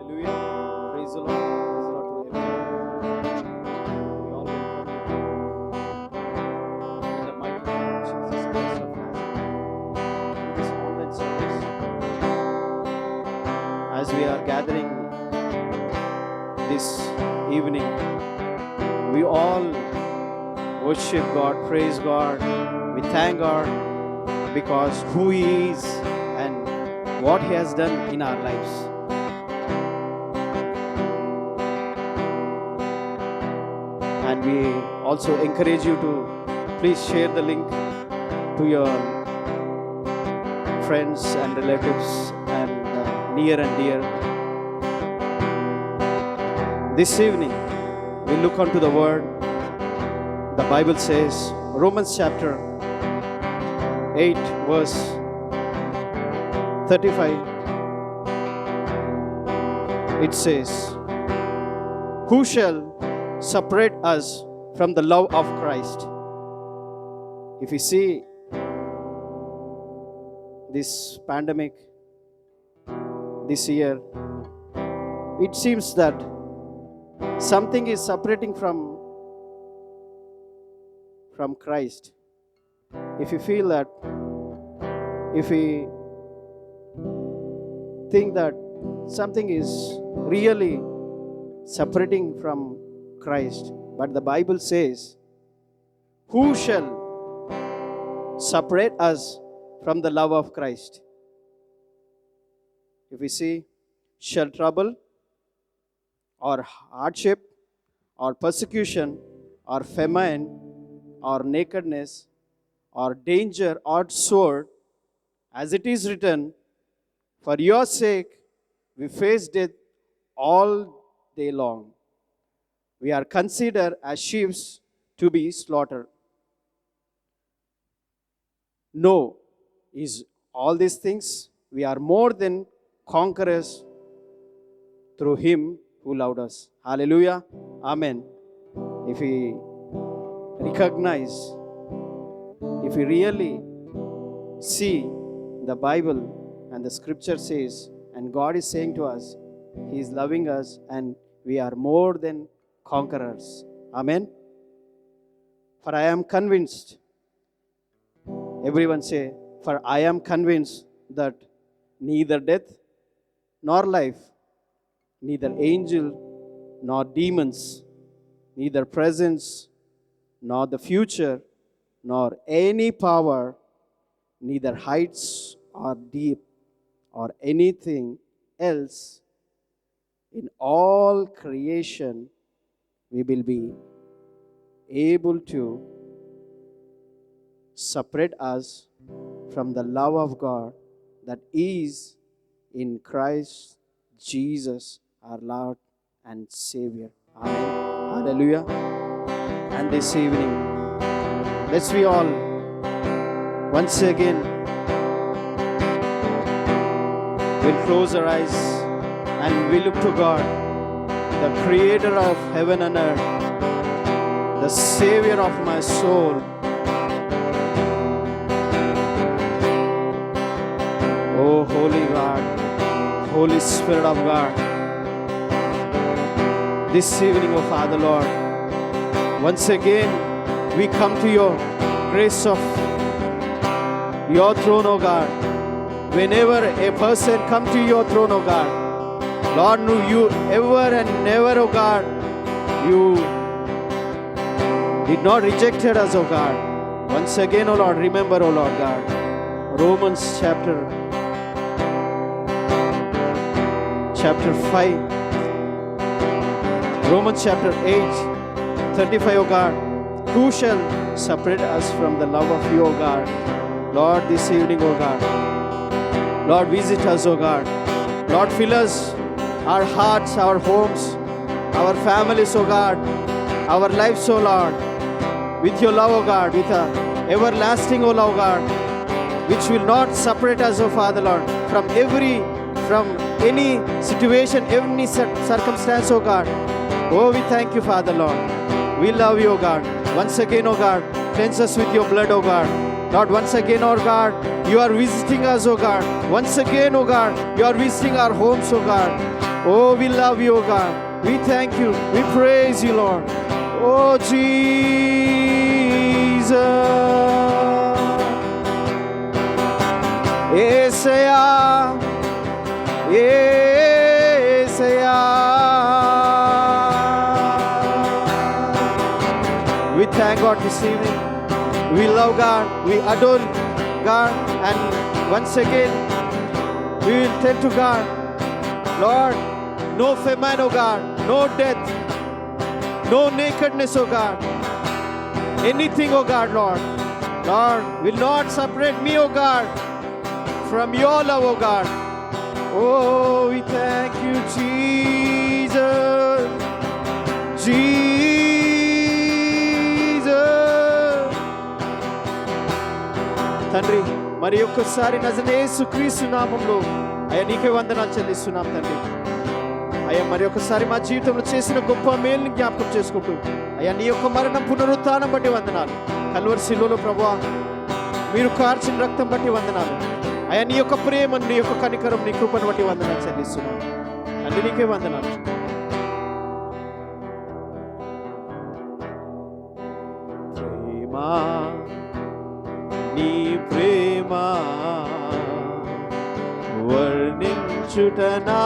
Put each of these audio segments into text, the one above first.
Hallelujah. Praise the Lord. Praise the Lord to everyone. We all welcome you in the mighty name of Jesus Christ of Nazareth. In this online service, as we are gathering this evening, we all worship God, praise God. We thank God because who He is and what He has done in our lives. And we also encourage you to please share the link to your friends and relatives and near and dear. This evening, we look onto the Word. The Bible says, Romans chapter 8 verse 35, it says, who shall separate us from the love of Christ? If you see this pandemic this year, it seems that something is separating from Christ. If you feel that, if we think that something is really separating from Christ, but the Bible says, who shall separate us from the love of Christ? If we see, shall trouble or hardship or persecution or famine or nakedness or danger or sword, as it is written, for your sake we face death all day long. We are considered as sheep to be slaughtered. No, is all these things, we are more than conquerors through Him who loved us. Hallelujah. Amen. If we recognize, if we really see the Bible and the scripture says, and God is saying to us, He is loving us and we are more than conquerors. Amen. For I am convinced, everyone say, for I am convinced that neither death nor life, neither angel nor demons, neither presence nor the future, nor any power, neither heights or deep or anything else in all creation we will be able to separate us from the love of God that is in Christ Jesus our Lord and Savior. Amen. Hallelujah. And this evening, let's we all once again will close our eyes and we look to God, the creator of heaven and earth, the Savior of my soul. Oh, Holy God, Holy Spirit of God, this evening, oh Father Lord, once again we come to your grace of your throne, oh God. Whenever a person come to your throne, oh God, Lord, know you ever and never, oh God, you did not reject us, oh God. Once again, oh Lord, remember, oh Lord God, Romans chapter 5, Romans chapter 8, 35, oh God, who shall separate us from the love of you, oh God? Lord, this evening, oh God, Lord, visit us, oh God. Lord, fill us, our hearts, our homes, our families, oh God, our lives, oh Lord, with your love, oh God, with a everlasting, oh Lord God, which will not separate us, oh Father Lord, from any situation, any circumstance, oh God. Oh, we thank you, Father Lord. We love you, oh God. Once again, oh God, cleanse us with your blood, oh God. Lord, once again, oh God, you are visiting us, oh God. Once again, oh God, you are visiting our homes, oh God. Oh, we love you, O God. We thank you. We praise you, Lord. Oh, Jesus. Yesaya, Yesaya. We thank God this evening. We love God. We adore God. And once again, we will tell to God, Lord, no famine, O God, no death, no nakedness, O God, anything, O God, Lord, will not separate me, O God, from your love, O God. Oh, we thank you, Jesus, Jesus. తండ్రి, మరి ఒక్కసారి నజరేయుడైన యేసుక్రీస్తు నామములో అయ్యా నీకే వందనాలు చెల్లిస్తున్నాం తండ్రి. అయ్యా మరి ఒకసారి మా జీవితంలో చేసిన గొప్ప మేలుని జ్ఞాపకం చేసుకుంటూ అయ్యా నీ యొక్క మరణం పునరుత్థానం బట్టి వందనాలు. కల్వరి శిలువలో ప్రభువా మీరు కార్చిన రక్తం బట్టి వందనాలు. అయ్యా నీ యొక్క ప్రేమను, నీ యొక్క కనికరం, నీ కృపను బట్టి వందనాలు చెల్లిస్తున్నాం. అన్ని నీకే వందనాలు. ప్రేమా, నీ ప్రేమ వర్ణించుట నా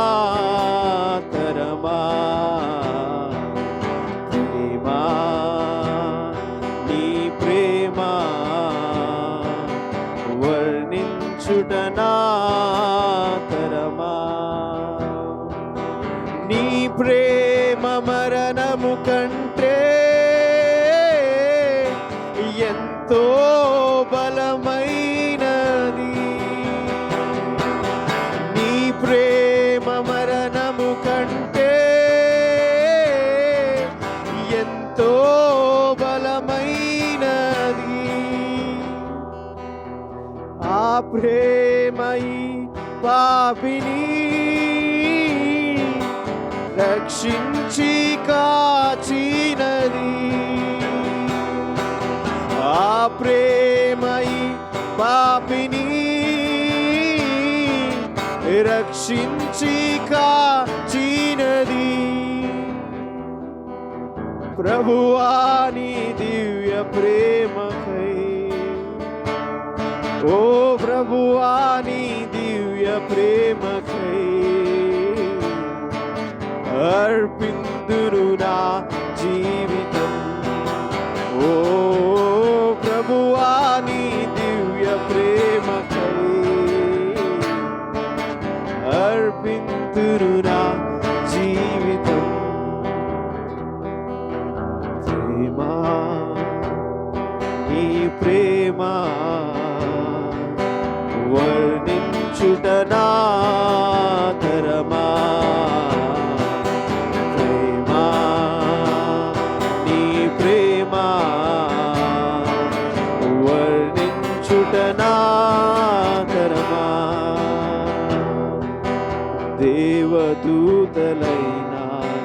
తరమా. ప్రేమా, నీ ప్రేమ వర్ణించుట నా తరమా. నీ ప్రేమ మరణము కంటే ఎంతో బలమైనది. నీ ప్రేమ మరణము కంటే ఎంతో బలమైనది. ఆ ప్రేమై పాపిని రక్షించి కాచినది. ఆ ప్రేమై పాపిని రక్షించి కాచినది. ప్రభువా నీ దివ్య ప్రేమకై, ఓ ప్రభువా నీ దివ్య ప్రేమకై అర్పింతును నా జీవితం. ఓ ప్రభువా నీ దివ్య ప్రేమకై అర్పింతును నా జీవితం. ప్రేమా, నీ ప్రేమ వర్ణించుట నా తరమా. ప్రేమా, నీ ప్రేమ వర్ణించుట నా తరమా. దేవదూతలైనా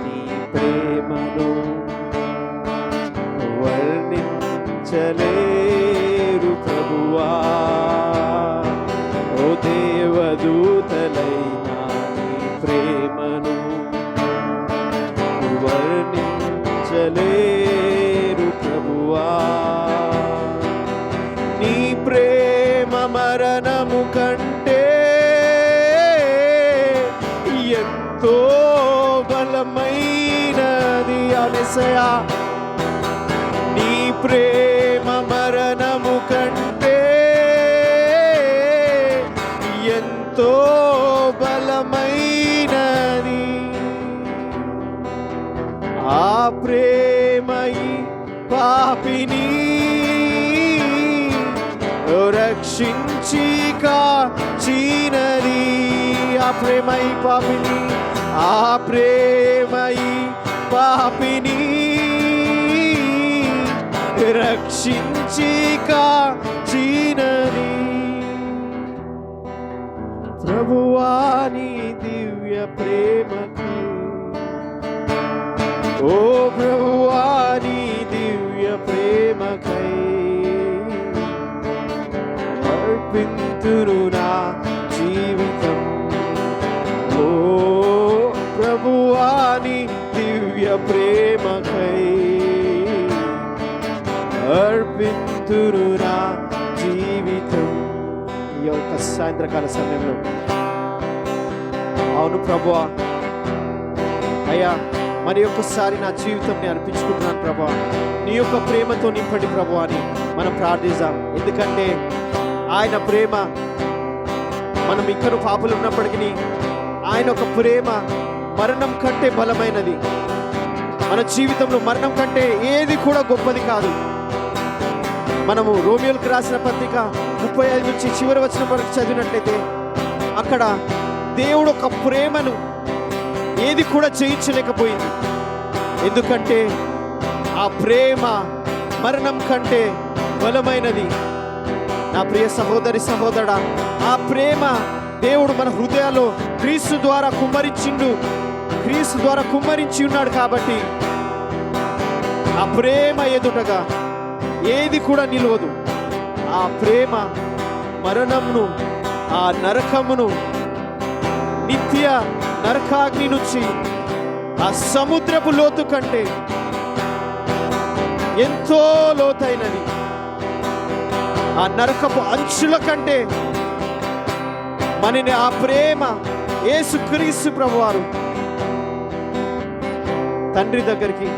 నీ ప్రేమను వర్ణించలేరు ప్రభువా. ఓ దేవదూతలైనా నీ ప్రేమను వర్ణించలేరు ప్రభువా. నీ ప్రేమ మరణము కంటే ఎంతో బలమైనది. యేసయ్యా, నీ ప్రేమ మరణము కంటే ఎంతో బలమైనది. ఆ ప్రేమై పాపిని రక్షించి కాచినది. ఆ ప్రేమై పాపిని, ఆ ప్రేమై పాపిని రక్షించి కాచినది. ప్రభువా నీ దివ్య ప్రేమకి, ఓ ప్రభువా నీ దివ్య ప్రేమకై అర్పింతును నా జీవితం. ఓ ప్రభువాని దివ్య ప్రేమకై అర్పింతును నా జీవితం. ఈ యొక్క సాయంత్రకాల సమయంలో అవును ప్రభువా, అయ్యా మరి ఒక్కసారి నా జీవితంని అర్పించుకుంటున్నాను ప్రభువా, నీ యొక్క ప్రేమతో నింపండి ప్రభువా అని మనం ప్రార్థిస్తాం. ఎందుకంటే ఆయన ప్రేమ, మనం ఇక్కడ పాపులు ఉన్నప్పటికీ ఆయన ఒక ప్రేమ మరణం కంటే బలమైనది. మన జీవితంలో మరణం కంటే ఏది కూడా గొప్పది కాదు. మనము రోమియోలకు రాసిన పత్రిక 35 నుంచి చివరి వచనం వరకు చదివినట్లయితే అక్కడ దేవుడు ఒక ప్రేమను ఏది కూడా జయించలేకపోయింది. ఎందుకంటే ఆ ప్రేమ మరణం కంటే బలమైనది. నా ప్రియ సహోదరి సహోదరా, ఆ ప్రేమ దేవుడు మన హృదయాల్లో క్రీస్తు ద్వారా కుమ్మరించి ఉన్నాడు. కాబట్టి ఆ ప్రేమ ఎదుటగా ఏది కూడా నిలవదు. ఆ ప్రేమ మరణమును, ఆ నరకమును, నిత్య నరకాగ్ని నుంచి, ఆ సముద్రపు లోతు కంటే ఎంతో లోతైనది. ఆ నరకపు అంచుల కంటే మనని ఆ ప్రేమ యేసుక్రీస్తు ప్రభువారు తండ్రి దగ్గరికి,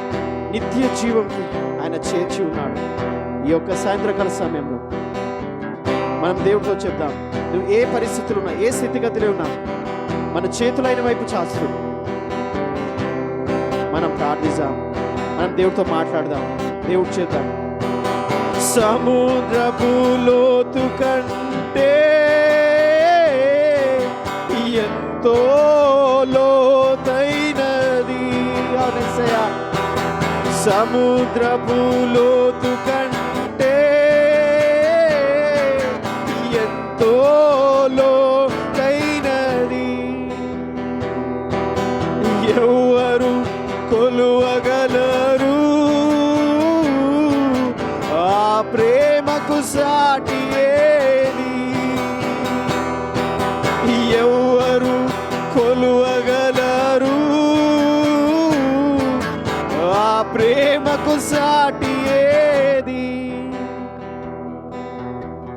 నిత్య జీవంకి ఆయన చేర్చి ఉన్నాడు. ఈ యొక్క సాయంత్రకాల సమయంలో మనం దేవుడితో చెప్దాం, నువ్వు ఏ పరిస్థితులు ఉన్నా, ఏ స్థితిగతిలో ఉన్నా, మన చేతులైన వైపు చాస్తూ మనం ప్రార్థిద్దాం, మనం దేవుడితో మాట్లాడదాం, దేవుడు చేద్దాం. సముద్రపు లోతు కంటే ఎంతో లోతైనది. సముద్రపు లోతు కంటే ఎంతో లోతైనది. ఎవరు కొలువగలరు ఆ ప్రేమకు సాటి ఏది? ఎవరు కొలువగలరు ఆ ప్రేమకు సాటి ఏది?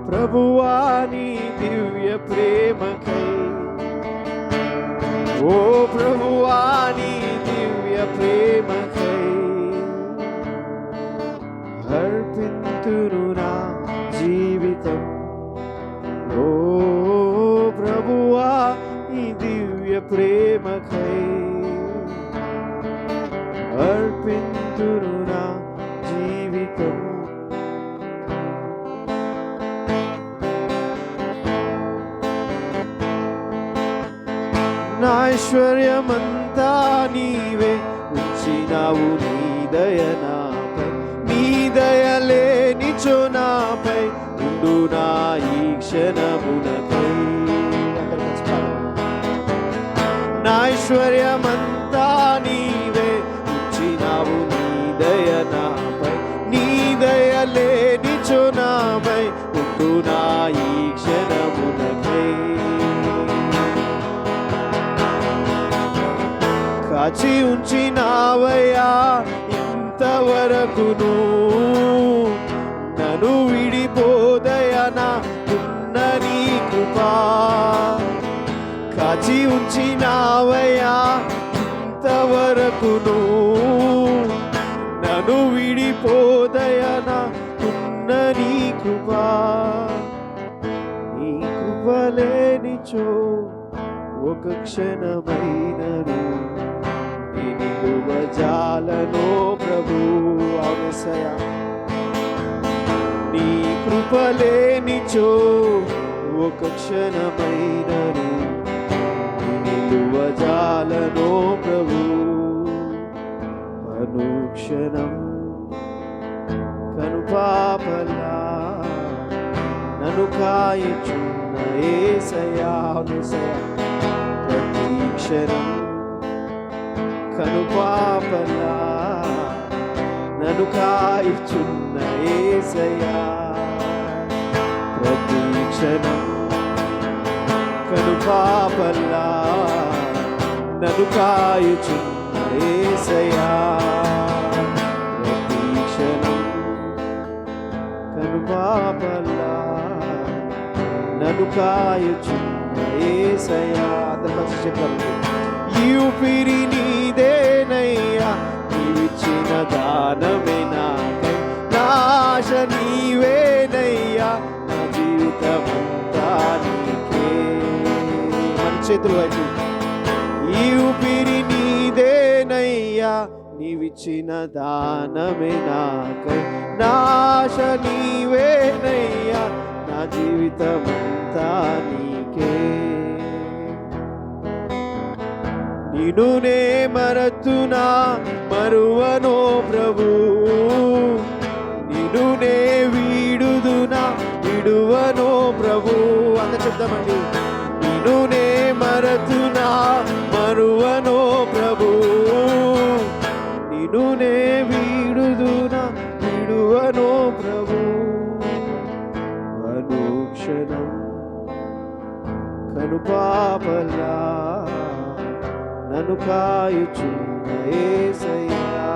ప్రభువా నీ దివ్య ప్రేమకై, ఓ ప్రభువా నీ దివ్య ప్రేమకై అర్పింతును నా జీవితం. ఓ ప్రభువా నీ దివ్య ప్రేమకై అర్పింతును నా జీవితం. నా ఐశ్వర్యమంతా నీవే ఉంచినావు, నీ దయ నాపై, నీ దయ లేనిచో నాపై ఉండు నా ఈ క్షణమునకై. నా ఐశ్వర్యమంతా నీవే ఉంచినావు, నీ దయ నాపై, నీ దయ లేనిచో నాపై ఉండు నా ఈ క్షణమునకై. కాచి ఉంచినావయ్యా ఇంతవరకును, నన్ను విడిపోదయనా ఉన్న నీ కృపా. కాచి ఉంచినావయ్యా ఇంతవరకును, నన్ను విడిపోదయనా ఉన్న నీ కృపా. నీ కృప లేనిచో ఒక క్షణమైనను నిలువజాలను ప్రభు. అవసయా నీ కృప లేనిచో ఒక క్షణమైనను నిలువజాలను ప్రభు. అనుక్షణం కనుపాపలా నన్ను కాయుచున్న యేసయ్యా. ప్రతి క్షణం కనుపాపలా నన్ను కాయుచున్న యేసయ్యా. ప్రతి క్షణం కనుపాపలా నన్ను కాయుచున్న యేసయ్యా ప్రతి క్షణం కనుపాపలా నన్ను కాయుచున్న యేసయ్యా. అందరూ చెప్పండి. ఈ ఊపిరి నీదేనయ్యా, నీవిచ్చిన దానమే నాకై, నా ఆశ నీవేనయ్యా, నా జీవితమంతా నీకే. మన చేతుల వైపు. ఈ ఊపిరి నీదేనయ్యా, నీవిచ్చిన దానమే నాకై, నా ఆశ నీవేనయ్యా, నా జీవితమంతా నీకే. నిన్నునే మరతునా మరువనో ప్రభు, నిన్నునే వీడుదునా విడువనో ప్రభు. అంత చెప్దామండి. నిన్నునే మరతునా మరువనో ప్రభు, నిన్నునే వీడుదునా విడువనో ప్రభు. అనుక్షణం కనుపాపలా నన్ను కాయుచున్న యేసయ్యా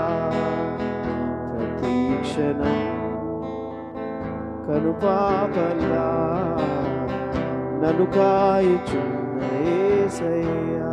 ప్రతి క్షణం కనుపాపలా నన్ను కాయుచున్న యేసయ్యా.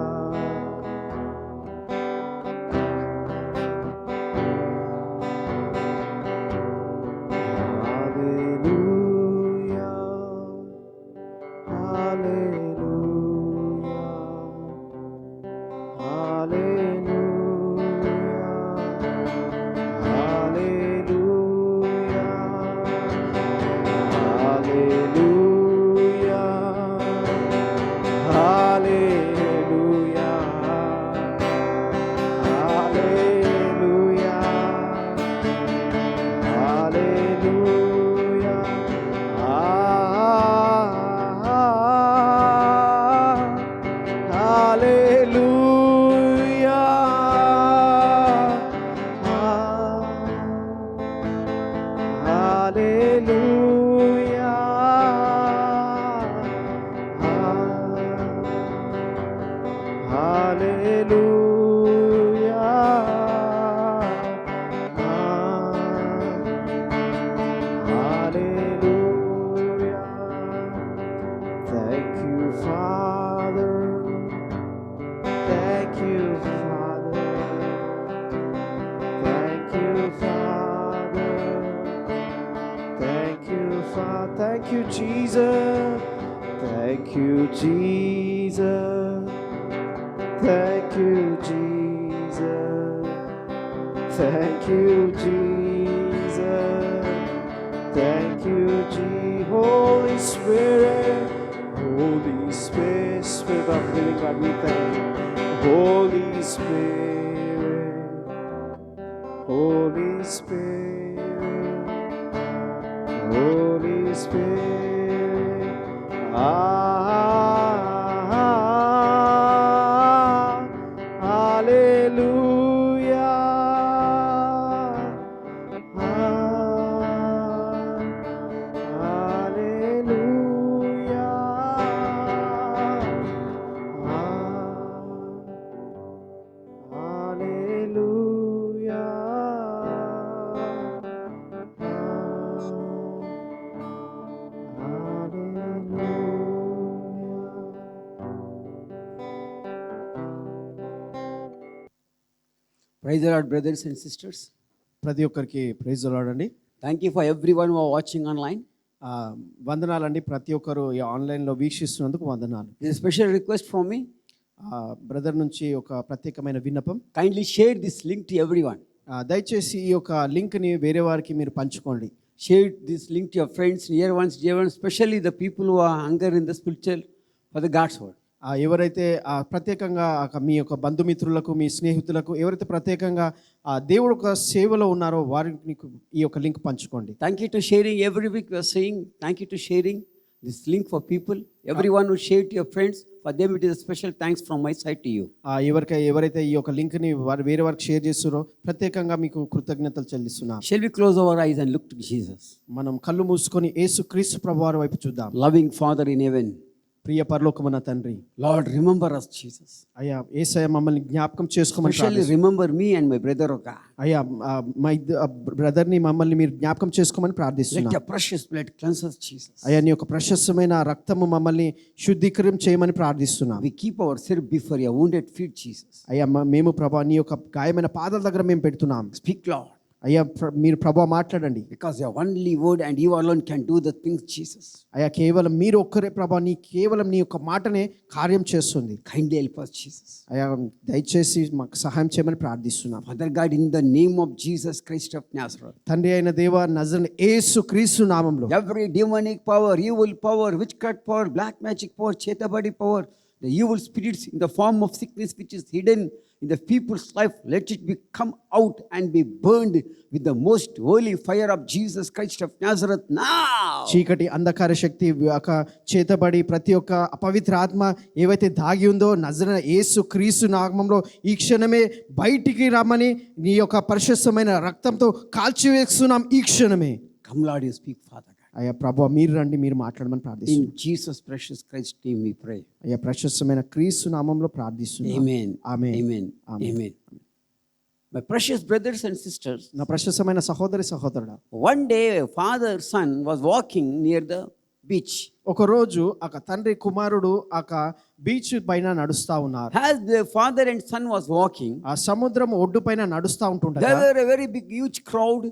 Thank you, Jesus. Thank you, Jesus. Thank you, Jesus. Thank you, Jesus. Thank you, Holy Spirit. Holy Spirit, Spirit of living God, we thank you. Holy Spirit, Holy Spirit, Holy Spirit. Hallelujah. Praise the Lord, brothers and sisters. ప్రతి ఒక్కరికి praise the lord అండి. Thank you for everyone who are watching online. వందనాలండి ప్రతి ఒక్కరు ఈ ఆన్లైన్లో వీక్షిస్తున్నందుకు వందనాలు. There is a special request from me. Brother నుంచి ఒక ప్రత్యేకమైన విన్నపం. Kindly share this link to everyone. దయచేసి ఈ యొక్క లింక్ని వేరే వారికి మీరు పంచుకోండి. Share this link to your friends, near ones, dear ones, especially the people who are hunger in the spiritual for the God's word. ఎవరైతే ప్రత్యేకంగా మీ యొక్క బంధుమిత్రులకు, మీ స్నేహితులకు ఎవరైతే ప్రత్యేకంగా దేవుడు యొక్క సేవలో ఉన్నారో వారికి ఈ యొక్క లింక్ పంచుకోండి. Thank you to sharing. Every week we are saying thank you to sharing this link for people. Everyone who shared to your friends, for them it is a special thanks from my side to you. ఎవరైతే ఈ యొక్క లింక్ని వేరే వారికి share చేస్తారో ప్రత్యేకంగా మీకు కృతజ్ఞతలు చెల్లిస్తున్నాను. Shall we close our eyes and look to Jesus? మనం కళ్ళు మూసుకొని యేసుక్రీస్తు ప్రభువారి వైపు చూద్దాం. Loving Father in heaven, ప్రియ పరలోకమున తండ్రి, Lord, remember us, Jesus. అయ్యా యేసయ్య మమ్మల్ని జ్ఞాపకం చేసుకోమని Especially remember me and my brother, oh God. అయ్యా మా బ్రదర్ని మమ్మల్ని మీరు జ్ఞాపకం చేసుకోమని Let ప్రార్థిస్తున్నాం. your precious blood cleanse us, Jesus. అయ్యా నీ యొక్క ప్రశస్తమైన రక్తము మమ్మల్ని శుద్ధీకరం చేయమని ప్రార్థిస్తున్నాం. We keep ourselves before your wounded feet, Jesus. అయ్యా మేము ప్రభా నీ యొక్క గాయమైన పాదాల దగ్గర మేము పెడుతున్నాం. Speak, Lord, అయ్యా మీరు ప్రభా మాట్లాడండి. because your only word and you alone can do the things, Jesus. అయ్యా కేవలం మీరు ఒక్కరే ప్రభా, కేవలం నీ యొక్క మాటనే కార్యం చేస్తుంది. Kindly help us, Jesus. అయ్యా దయచేసి మాకు సహాయం చేయమని ప్రార్థిస్తున్నాం. Father God, in the name of Jesus Christ of Nazareth, తండ్రి అయిన దేవ నజరేయుడైన యేసు క్రీస్తు నామములో every demonic power, evil power, witchcraft power, black magic power, chetabadi power, the evil spirits in the form of sickness which is hidden in the people's life, let it be come out and be burned with the most holy fire of Jesus Christ of Nazareth now. చీకటి అంధకార శక్తి ఒక చేతబడి ప్రతి ఒక్క అపవిత్ర ఆత్మ ఏవైతే దాగి ఉందో నజరేయుడైన యేసు క్రీస్తు నామములో ఈ క్షణమే బయటికి రమ్మని నీ యొక్క పరిశుద్ధమైన రక్తంతో కాల్చివేస్తున్నాం ఈ క్షణమే. Come, Lord, you speak, Father God. అయ్యా ప్రభు మీరు రండి, మీరు మాట్లాడమని ప్రార్థిస్తున్నాం. In Jesus' precious Christ name we pray. అయ్యా ప్రశస్తమైన క్రీస్తు నామములో ప్రార్థిస్తున్నాం. Amen. Amen. Amen. Amen. My precious brothers and sisters, నా ప్రశస్తమైన సహోదరి సహోదరుడా, one day a father son was walking near the beach. ఒకరోజు ఒక తండ్రి కుమారుడు ఒక బీచ్ పైన నడుస్తా ఉన్నారు. As the father and son was walking, ఆ సముద్రం ఒడ్డు పైన నడుస్తా there ఉంటుండగా were a very big huge crowd.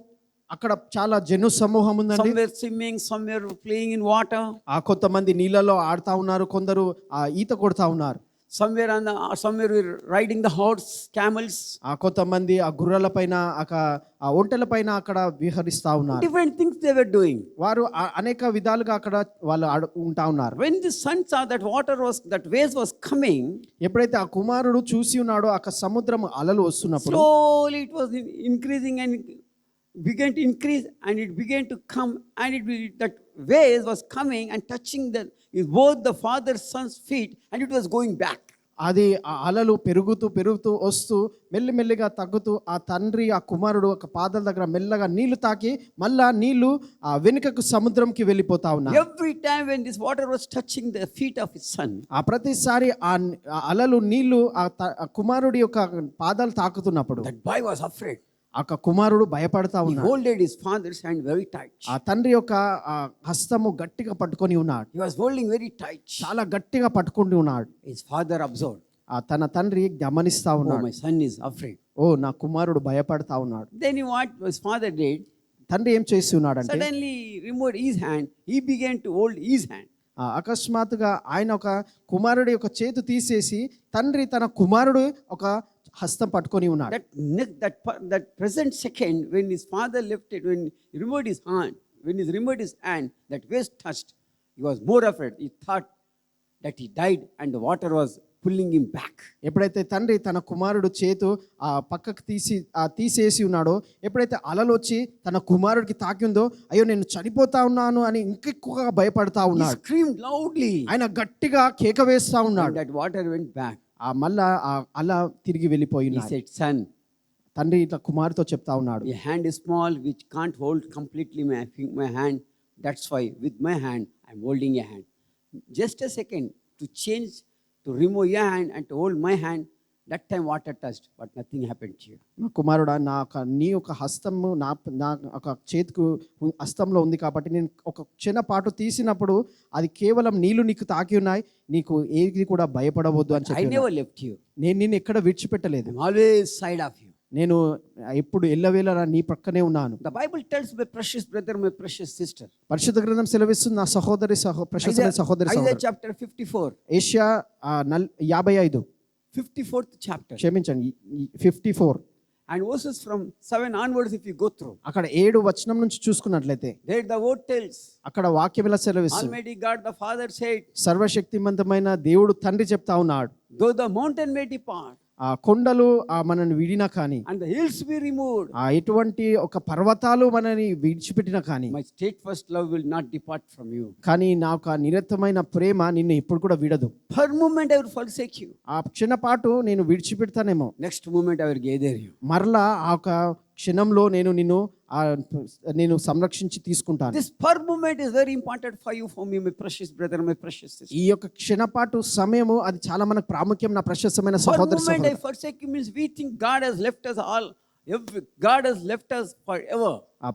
అక్కడ చాలా జను సమూహం ఉందండి. Some were swimming, some were playing in water, ఆ కొంతమంది నీళ్ళలో ఆడుతా ఉన్నారు, కొందరు ఆ ఈత కొడతా ఉన్నారు. some were riding the horse, camels. ఆ కొంతమంది ఆ గుర్రాల పైన ఆ ఒంటెల పైన అక్కడ విహరిస్తా ఉన్నారు. Different things they were doing. వారు అనేక విధాలుగా అక్కడ వాళ్ళు ఉంటా ఉన్నారు. When the son saw that waves was coming, ఎప్పుడైతే ఆ కుమారుడు చూసి ఉన్నాడో ఆ సముద్రం అలలు వస్తున్నప్పుడు slowly it was increasing and began to increase, and it began to come, and that waves was coming and touching both the father's son's feet, and it was going back. అది ఆ అలలు పెరుగుతూ వస్తూ మెల్లిమెల్లిగా తగ్గుతూ ఆ తండ్రి ఆ కుమారుడు ఒక పాదాల దగ్గర మెల్లగా నీళ్లు తాకి మళ్ళా నీళ్లు ఆ వెనుకకు సముద్రంకి వెళ్ళిపోతా ఉన్నారు. Every time when this water was touching the feet of his son, ఆ ప్రతిసారి ఆ అలలు నీళ్లు ఆ కుమారుడి యొక్క పాదాలు తాకుతున్నప్పుడు that boy was afraid. ఆ కుమారుడు భయపడతా He ఉన్నాడు. holded his father's hand very tight. ఆ తండ్రి యొక్క హస్తము గట్టిగా పట్టుకొని ఉన్నాడు. He was holding very tight. చాలా గట్టిగా పట్టుకొని ఉన్నాడు. His father observed, తన తండ్రి గమనిస్తా oh, ఉన్నాడు. my son is afraid. నా కుమారుడు భయపడతా ఉన్నాడు. Then what his father did, తండ్రి ఏం చేసి ఉన్నాడంటే suddenly removed his hand. He began to hold his hand. అకస్మాత్తుగా ఆయన ఒక కుమారుడి యొక్క చేతు తీసేసి తండ్రి తన కుమారుడు ఒక హస్తం పట్టుకొని ఉన్నాడు. That present second when his father lifted, when he removed his hand, that waist touched, he was more afraid. He thought that he died and the water was pulling him back. ఎప్పుడైతే తండ్రి తన కుమారుడు చేతు ఆ పక్కకు తీసేసి ఉన్నాడో, ఎప్పుడైతే అలలు వచ్చి తన కుమారుడికి తాకిందో, అయ్యో నేను చనిపోతా ఉన్నాను అని ఇంకెక్కువగా భయపడతా He ఉన్నాడు. screamed loudly. ఆయన గట్టిగా కేక వేస్తా And ఉన్నాడు. that water went back. మళ్ళా అలా తిరిగి He వెళ్ళిపోయినాడు. said, son, తండ్రి ఇట్లా కుమారుతో చెప్తా ఉన్నాడు, your hand is small, which can't hold completely my hand. That's why with my hand, I'm holding your hand. Just a second to change, to remove your hand and to hold my hand. That time water touched, but nothing happened to you. నా కుమారుడా, నీ యొక్క హస్తము నా ఒక చేతికి హస్తంలో ఉంది కాబట్టి నేను ఒక చిన్న పాటు తీసినప్పుడు అది కేవలం నీళ్లు నీకు తాకి ఉన్నాయి, నీకు ఏది కూడా భయపడవద్దు అని I చెప్పి never left you. నేను నిన్ను ఎక్కడ విడిచిపెట్టలేదు. I'm always side of you. నేను ఎప్పుడు ఎల్లవేళలా నీ పక్కనే ఉన్నాను. The Bible tells my precious brother, my precious sister. పరిశుద్ధ గ్రంథం సెలవిస్తుంది నా సహోదరి ప్రశస్తమైన సహోదరి Isaiah chapter 54. Asia 55 54th chapter. క్షమించండి 54 And verses from 7 onwards if you go through. అక్కడ 7 వచనం నుంచి చూసుకున్నట్లయితే There the word tells, అక్కడ వాక్యం ఇలా సెలవిస్తుంది. Almighty God the Father said, సర్వశక్తిమంతమైన దేవుడు తండ్రి చెప్తా ఉన్నాడు, though the mountain may depart ఆ కొండలు మనని విడినా కానీ, and the hills be removed, ఎటువంటి ఒక పర్వతాలు మనని విడిచిపెట్టినా కానీ, my steadfast love will not depart from you. కానీ నా ఒక నిరతమైన ప్రేమ నిన్ను ఎప్పుడు కూడా విడదు. Per moment I will forsake you. ఆ క్షణపాటు నేను విడిచిపెడతానేమో, Next moment I will gather you. మరలా ఆ ఒక క్షణంలో నేను నిన్ను నేను సంరక్షించి తీసుకుంటాను. This per moment is very important for you, for me, my precious brother, my precious sister. ఈ యొక్క క్షణపాటు సమయము అది చాలా మనకు ప్రాముఖ్యం నా ప్రశస్తమైన Per సహోదర moment I సహోదరు. forsake you means we think God has left us all. God has left us forever. ఆ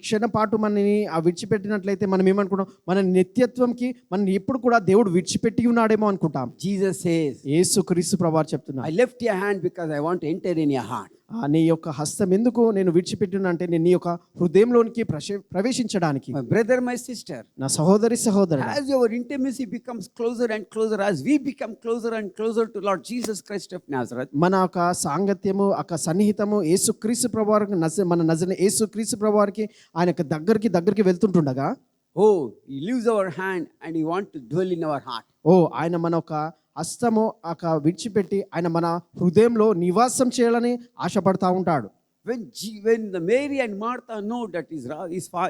క్షణపాటు మనని విడిచిపెట్టినట్లయితే మనం ఏమనుకుంటాం, మన నిత్యత్వంకి మనం ఎప్పుడు కూడా దేవుడు విడిచిపెట్టి ఉన్నాడేమో అనుకుంటాం. Jesus says, యేసుక్రీస్తు ప్రభువారు చెప్తున్నారు, I left your hand because I want to enter in your heart. నీ యొక్క హస్తం ఎందుకు నేను విడిచిపెట్టినా అంటే నేను నీ యొక్క హృదయంలోనికి ప్రవేశించడానికి. My brother, my sister, నా సహోదరి సహోదరుడు, as your intimacy becomes closer and closer, as we become closer and closer to Lord Jesus Christ of Nazareth, మన యొక్క సాంగత్యము యొక్క సన్నిహితము యేసుక్రీస్తు ప్రభువారికి మన నజరేయుడైన యేసుక్రీస్తు ప్రభువారికి ఆయన యొక్క దగ్గరికి వెళ్తుంటుండగా, oh, he leaves our hand and he wants to dwell in our heart. ఆయన మన ఒక హస్తము విడిచిపెట్టి ఆయన మన హృదయంలో నివాసం చేయాలని ఆశపడతా ఉంటాడు. When the Mary and Martha know that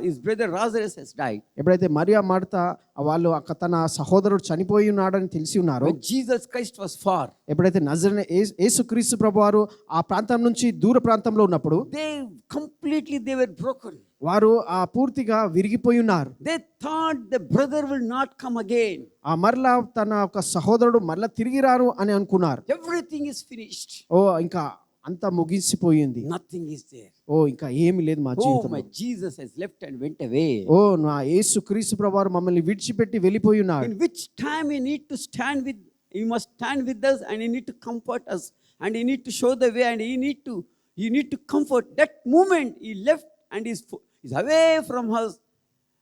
his brother Lazarus has died, ఎప్పుడైతే మరియా మార్తా వాళ్ళు తన సహోదరుడు చనిపోయి ఉన్నాడని తెలిసి ఉన్నారు, when Jesus Christ was far, ఎప్పుడైతే నజరేయుడైన యేసుక్రీస్తు ప్రభువారు ఆ ప్రాంతం నుంచి దూర ప్రాంతంలో ఉన్నప్పుడు they were broken. వారు పూర్తిగా విరిగిపోయి ఉన్నారు. They thought the brother will not come again. మరలా తన ఒక సహోదరుడు మరలా తిరిగి రారు అని అనుకున్నారు. Everything is finished. ఇంకా అంతా ముగిసిపోయింది. Nothing is there. ఇంకా ఏమీ లేదు మా Oh, జీవితంలో. my Jesus has left and went away. నా యేసుక్రీస్తు ప్రభువారు మమ్మల్ని విడిచిపెట్టి వెళ్ళిపోయి ఉన్నాడు. In which time he must stand with us, and he need to comfort us, and he need to show the way, and he need to comfort. That moment he left and is away from us.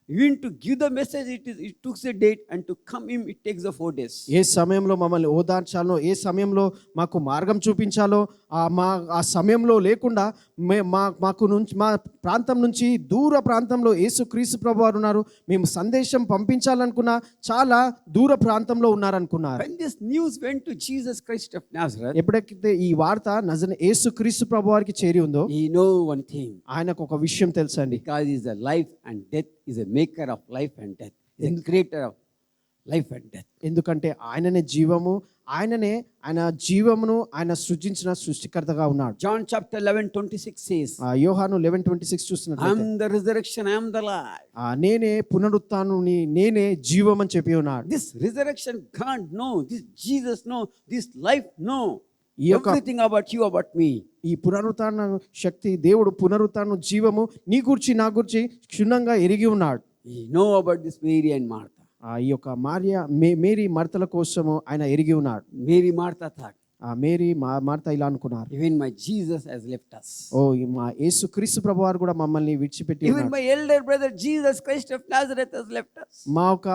Even to give the message, it took a date, and to come him it takes 4 days. ఏ సమయంలో మమ్మల్ని ఓదార్చాలో, ఏ సమయంలో మాకు మార్గం చూపించాలో ఆ సమయంలో లేకుండా మాకు నుంచి మా ప్రాంతం నుంచి దూర ప్రాంతంలో యేసుక్రీస్తు ప్రభువారు ఉన్నారు, మేము సందేశం పంపించాలనుకున్నా చాలా దూర ప్రాంతంలో ఉన్నారనుకున్నారు. When this news went to Jesus Christ of Nazareth, ఎప్పుడైతే ఈ వార్త నజరేయుడైన యేసుక్రీస్తు ప్రభువారికి చేరి ఉందో, he know one thing, ఆయనకు ఒక విషయం తెలుసండి. because he is the life and death, is a maker of life and death, is a creator of life and death. ఎందుకంటే ఆయననే జీవము, ఆయన జీవమును ఆయన సృజించిన సృష్టికర్తగా ఉన్నాడు. John chapter 11:26 says, యోహాను 11:26 I చూస్తున్నట్లయితే, am the resurrection, I am the life. నేనే పునరుత్థానుని, నేనే జీవం అని చెప్పి ఉన్నాడు. This resurrection can't know, this Jesus know, this life know everything about you, about me. ఈ పునరుత్థాన శక్తి, దేవుడు పునరుత్థాన జీవము నీ గురించి నా గురించి క్షుణ్ణంగా ఎరిగి ఉన్నాడు. He know about this Mary and Martha. ఈ యొక్క మేరీ మార్తల కోసము ఆయన ఎరిగి ఉన్నాడు. Mary Martha thought, Mary Martha ఇలా అనుకున్నారు, even my Jesus has left us. మా యేసుక్రీస్తు ప్రభువారు కూడా మమ్మల్ని విడిచిపెట్టి Even my elder brother Jesus Christ of Nazareth has left us. మా ఒక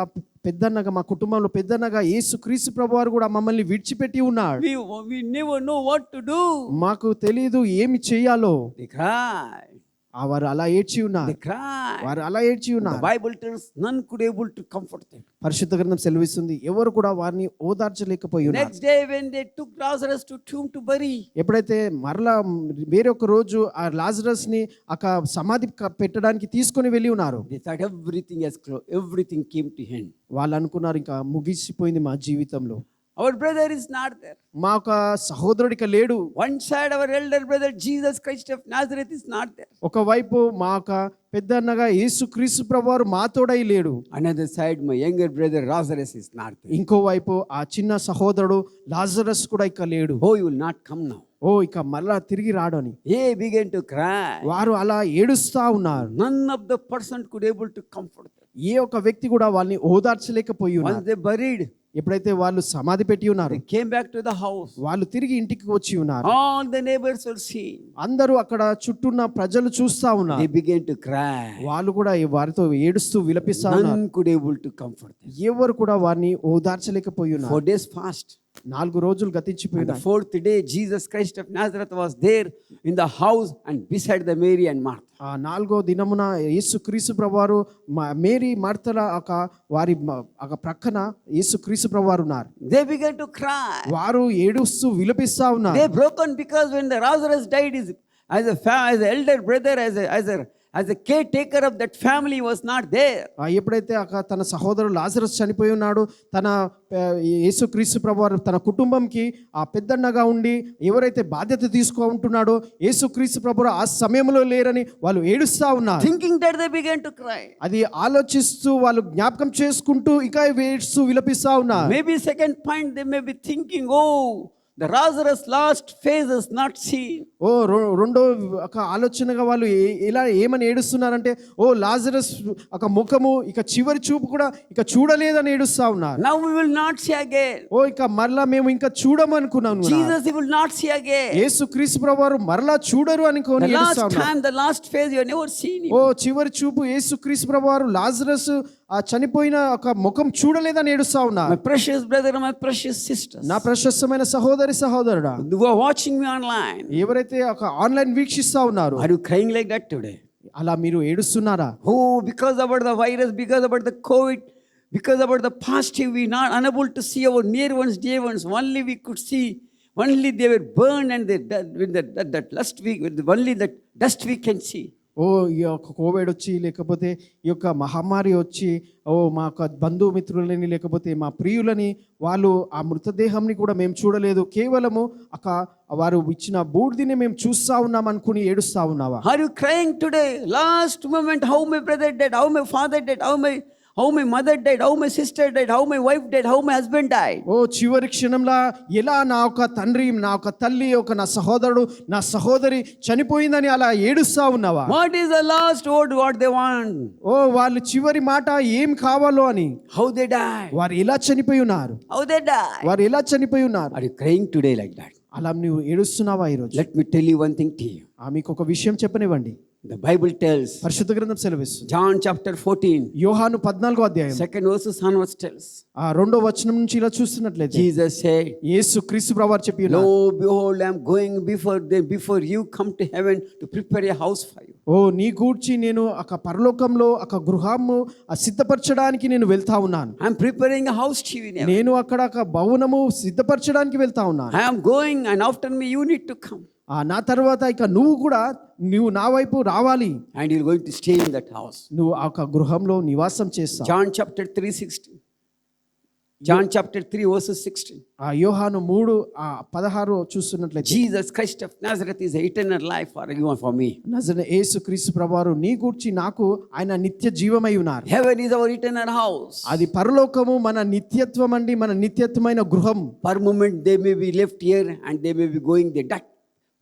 పెద్దన్నగా, మా కుటుంబంలో పెద్దన్నగా యేసుక్రీస్తు ప్రభువారు కూడా మమ్మల్ని విడిచిపెట్టి ఉన్నాడు. We never know what to do. మాకు తెలియదు ఏమి చేయాలో. They cried. వారు అలా ఏడ్చి ఉన్నారు. They cried. వారు అలా ఏడ్చి The ఉన్నారు. Bible tells none could able to comfort them. పరిశుద్ధ గ్రంథం సెలవిస్తుంది, ఎవరు కూడా వారిని ఓదార్చలేకపోయి ఉన్నారు. Next day when they took Lazarus to tomb to bury, ఎప్పుడైతే మరలా వేరే ఒక రోజు ఆ లాజరస్ ని సమాధి పెట్టడానికి తీసుకొని వెళ్ళి ఉన్నారు, they thought everything came to end. వాళ్ళు అనుకున్నారు ఇంకా ముగిసిపోయింది మా జీవితంలో. Our brother is not there. మా ఒక సహోదరుడిక లేడు. One side our elder brother Jesus Christ of Nazareth is not there. ఒకవైపు మా ఒక పెద్ద అన్నగా యేసుక్రీస్తు ప్రభువారు మాతోడై లేడు. Another side my younger brother Lazarus is not there. ఇంకోవైపు ఆ చిన్న సహోదరుడు లాజరస్ కూడా ఇక లేడు. Oh, you will not come now. ఇక మళ్ళా తిరిగి రాడు అని He began to cry. వారు అలా ఏడుస్తా ఉన్నారు. None of the person could able to comfort them. ఏ ఒక వ్యక్తి కూడా వాళ్ళని ఓదార్చలేకపోయి Once ఉన్నారు. they buried, ఎప్పుడైతే వాళ్ళు సమాధి పెట్టి ఉన్నారు, they came back to the house. వాళ్ళు తిరిగి ఇంటికి వచ్చి ఉన్నారు. All the neighbors were seeing. అందరూ అక్కడ చుట్టూన్న ప్రజలు చూస్తా ఉన్నారు. They began to cry. వాళ్ళు కూడా వారితో ఏడుస్తూ విలపిస్తా ఉన్నారు. None could able to comfort them. ఎవరు కూడా వారిని ఓదార్చలేకపోయి ఉన్నారు. 4 days fast. 4 రోజులు గతించిపోయిన The 4th day Jesus Christ of Nazareth was there in the house and beside the Mary and Martha. 4వ దినమున యేసుక్రీస్తు ప్రభువారు మేరీ మార్తల వారి ప్రక్కన యేసుక్రీస్తు ప్రభువారు ఉన్నారు. They began to cry. వారు ఏడుస్తూ విలపిస్తా ఉన్నారు. They broken because when the Lazarus died, as an elder brother, as a caretaker of that family was not there. ఎప్పుడైతే తన సహోదరుడు లాజరస్ చనిపోయి ఉన్నాడు, తన యేసుక్రీస్తు ప్రభువారు తన కుటుంబంకి ఆ పెద్దన్నగా ఉండి ఎవరైతే బాధ్యత తీసుకుంటున్నాడో యేసుక్రీస్తు ప్రభువారు ఆ సమయంలో లేరని వాళ్ళు ఏడుస్తా ఉన్నారు. Thinking that they began to cry. అది ఆలోచిస్తూ వాళ్ళు జ్ఞాపకం చేసుకుంటూ ఇంకా ఏడుస్తూ విలపిస్తా ఉన్నారు. Maybe second point, they may be thinking, oh, the Lazarus last phase is not seen. రెండో ఒక ఆలోచనగా వాళ్ళు ఇలా ఏమని ఏడుస్తున్నారంటే, లాజరస్ ఒక ముఖము ఇక చివరి చూపు కూడా ఇక చూడలేదని ఏడుస్తా ఉన్నారు. Now we will not see again. ఇక మరలా మేము ఇంకా చూడము అనుకున్నాము. Jesus, he will not see again. యేసుక్రీస్తు ప్రభువారు మరలా చూడరు అనుకోని The ఏడుస్తా last ఉన్నారు. time, the last phase, you have never seen him. చివరి చూపు యేసుక్రీస్తు ప్రభువారు లాజరస్ ఆ చనిపోయిన ఒక ముఖం చూడలేదని ఏడుస్తా ఉన్నారు. My precious brother and my precious sisters, నా ప్రశస్తమైన సహోదరుడా, who are watching me online, ఎవరైతే ఒక ఆన్లైన్ వీక్షిస్తా ఉన్నారు, are you crying like that today? అలా మీరు ఏడుస్తున్నారా? Because about the virus, because about the COVID, because about the past, we not unable to see our near ones, dear ones. Only we could see, only they were burned, and that last week, only that dust we can see. ఈ యొక్క Covid వచ్చి, లేకపోతే ఈ యొక్క మహమ్మారి వచ్చి, మా యొక్క బంధుమిత్రులని లేకపోతే మా ప్రియులని వాళ్ళు ఆ మృతదేహంని కూడా మేము చూడలేదు, కేవలము వారు ఇచ్చిన బూడిదని మేము చూస్తా ఉన్నాం అనుకుని ఏడుస్తా ఉన్నావా? Are you crying today? Last moment, how my brother died, how my father died, how my mother died, how my sister died, how my wife died, how my husband died. చివరి క్షణంలో ఎలా నా ఒక తండ్రి, నా ఒక తల్లి, నా సహోదరుడు, నా సహోదరి చనిపోయిందని అలా ఏడుస్తా ఉన్నావా? What is the last word what they want? వాళ్ళు చివరి మాట ఏం కావాలో అని. How they died. వారు ఎలా చనిపోయి ఉన్నారు? How they died. వారు ఎలా చనిపోయి ఉన్నారు? Are you crying today like that? అలా నువ్వు ఏడుస్తున్నావా ఈరోజు? Let me tell you one thing to you. మీకు ఒక విషయం చెప్పనివ్వండి. The Bible tells, పరిశుద్ధ గ్రంథం సెలవిస్తుంది, John chapter 14, యోహాను 14వ అధ్యాయం second verses onwards tells, రెండో వచనం నుంచి ఇలా చూస్తున్నట్లయితే Jesus said, యేసుక్రీస్తు ప్రభువారు చెప్పి ఉన్నారు, Lo, behold, I am going before you come to heaven to prepare a house for you. నీ గూర్చి నేను పరలోకంలో గృహము సిద్ధపరచడానికి నేను వెళ్తా ఉన్నాను. I am preparing a house to you. నేను అక్కడ భవనము సిద్ధపరచడానికి వెళ్తా ఉన్నాను. I am going, and after me you need to come. నా తర్వాత ఇక నువ్వు నా వైపు రావాలి. And you are going to stay in that house. నువ్వు ఆ గృహంలో నివాసం చేస్తావు. John chapter 3:16. John chapter 3 verses 16. యోహాను 3:16 చూస్తున్నట్లయితే, Jesus Christ of Nazareth is eternal life for you and for me. నజరేయుడైన యేసుక్రీస్తు ప్రభువారు నీ గూర్చి నాకు ఆయన నిత్య జీవమై ఉన్నారు. Heaven is our eternal house. అది పరలోకము మన నిత్యత్వం అండి, మన నిత్యత్వమైన గృహం. Per moment they may be left here and they may be going there. That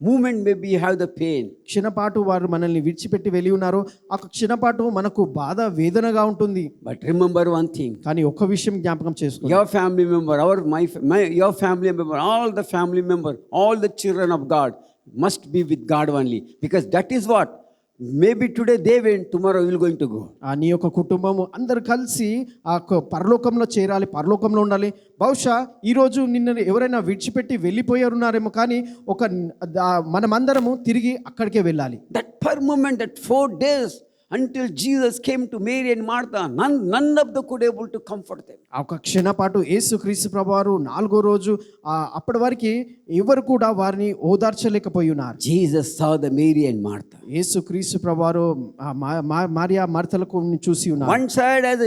moment maybe you have the pain. క్షణపాటు వారు మనల్ని విడిచిపెట్టి వెళ్ళి ఉన్నారు. ఆ క్షణపాటు మనకు బాధ, వేదనగా ఉంటుంది. But remember one thing. కానీ ఒక్క విషయం జ్ఞాపకం చేసుకో, Your family member, your family member, all the family member, all the children of God must be with God only, because that is what maybe today they went, tomorrow you will going to go. నీ యొక్క కుటుంబము అందరు కలిసి పరలోకంలో చేరాలి, పరలోకంలో ఉండాలి. బహుశా ఈరోజు నిన్ను ఎవరైనా విడిచిపెట్టి వెళ్ళిపోయారున్నారేమో, కానీ మనమందరము తిరిగి అక్కడికే వెళ్ళాలి. That per moment, that 4 days until Jesus came to Mary and Martha, none of them could able to comfort them. ఒక క్షణపాటు యేసుక్రీస్తు ప్రభువారు 4వ రోజు అప్పటి వరకు ఎవరు కూడా వారిని ఓదార్చలేకపోయి ఉన్నారు. Jesus saw the Mary and Martha. యేసుక్రీస్తు ప్రభువారు మరియా మార్తలకు చూసి ఉన్నారు. One side as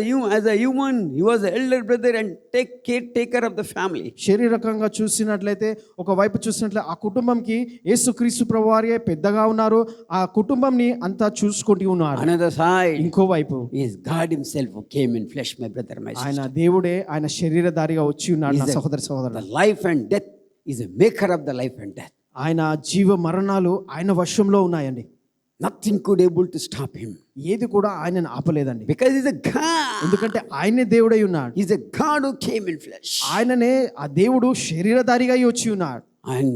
a human, he was the elder brother and caretaker of the family. శారీరకంగా చూసినట్లయితే, ఒక వైపు చూసినట్లయితే ఆ కుటుంబంకి యేసుక్రీస్తు ప్రభువారే పెద్దగా ఉన్నారు, ఆ కుటుంబంని అంతా చూసుకుంటూ ఉన్నారు. Another side, ఇంకో వైపు is God himself who came in flesh, my brother, my sister. ఆయన దేవుడే ఆయన శరీరధారిగా వచ్చి ఉన్నాడు. నా సహోదరుడు, The life and death is a maker of the life and death. ఆయన జీవ మరణాలు ఆయన వశంలో ఉన్నాయండి. Nothing could able to stop him. ఏది కూడా ఆయనను ఆపలేదండి. Because he's a God. ఎందుకంటే ఆయనే దేవుడై ఉన్నాడు. He's a God who came in flesh. ఆయననే ఆ దేవుడు శరీరధారిగా వచ్చి ఉన్నాడు. And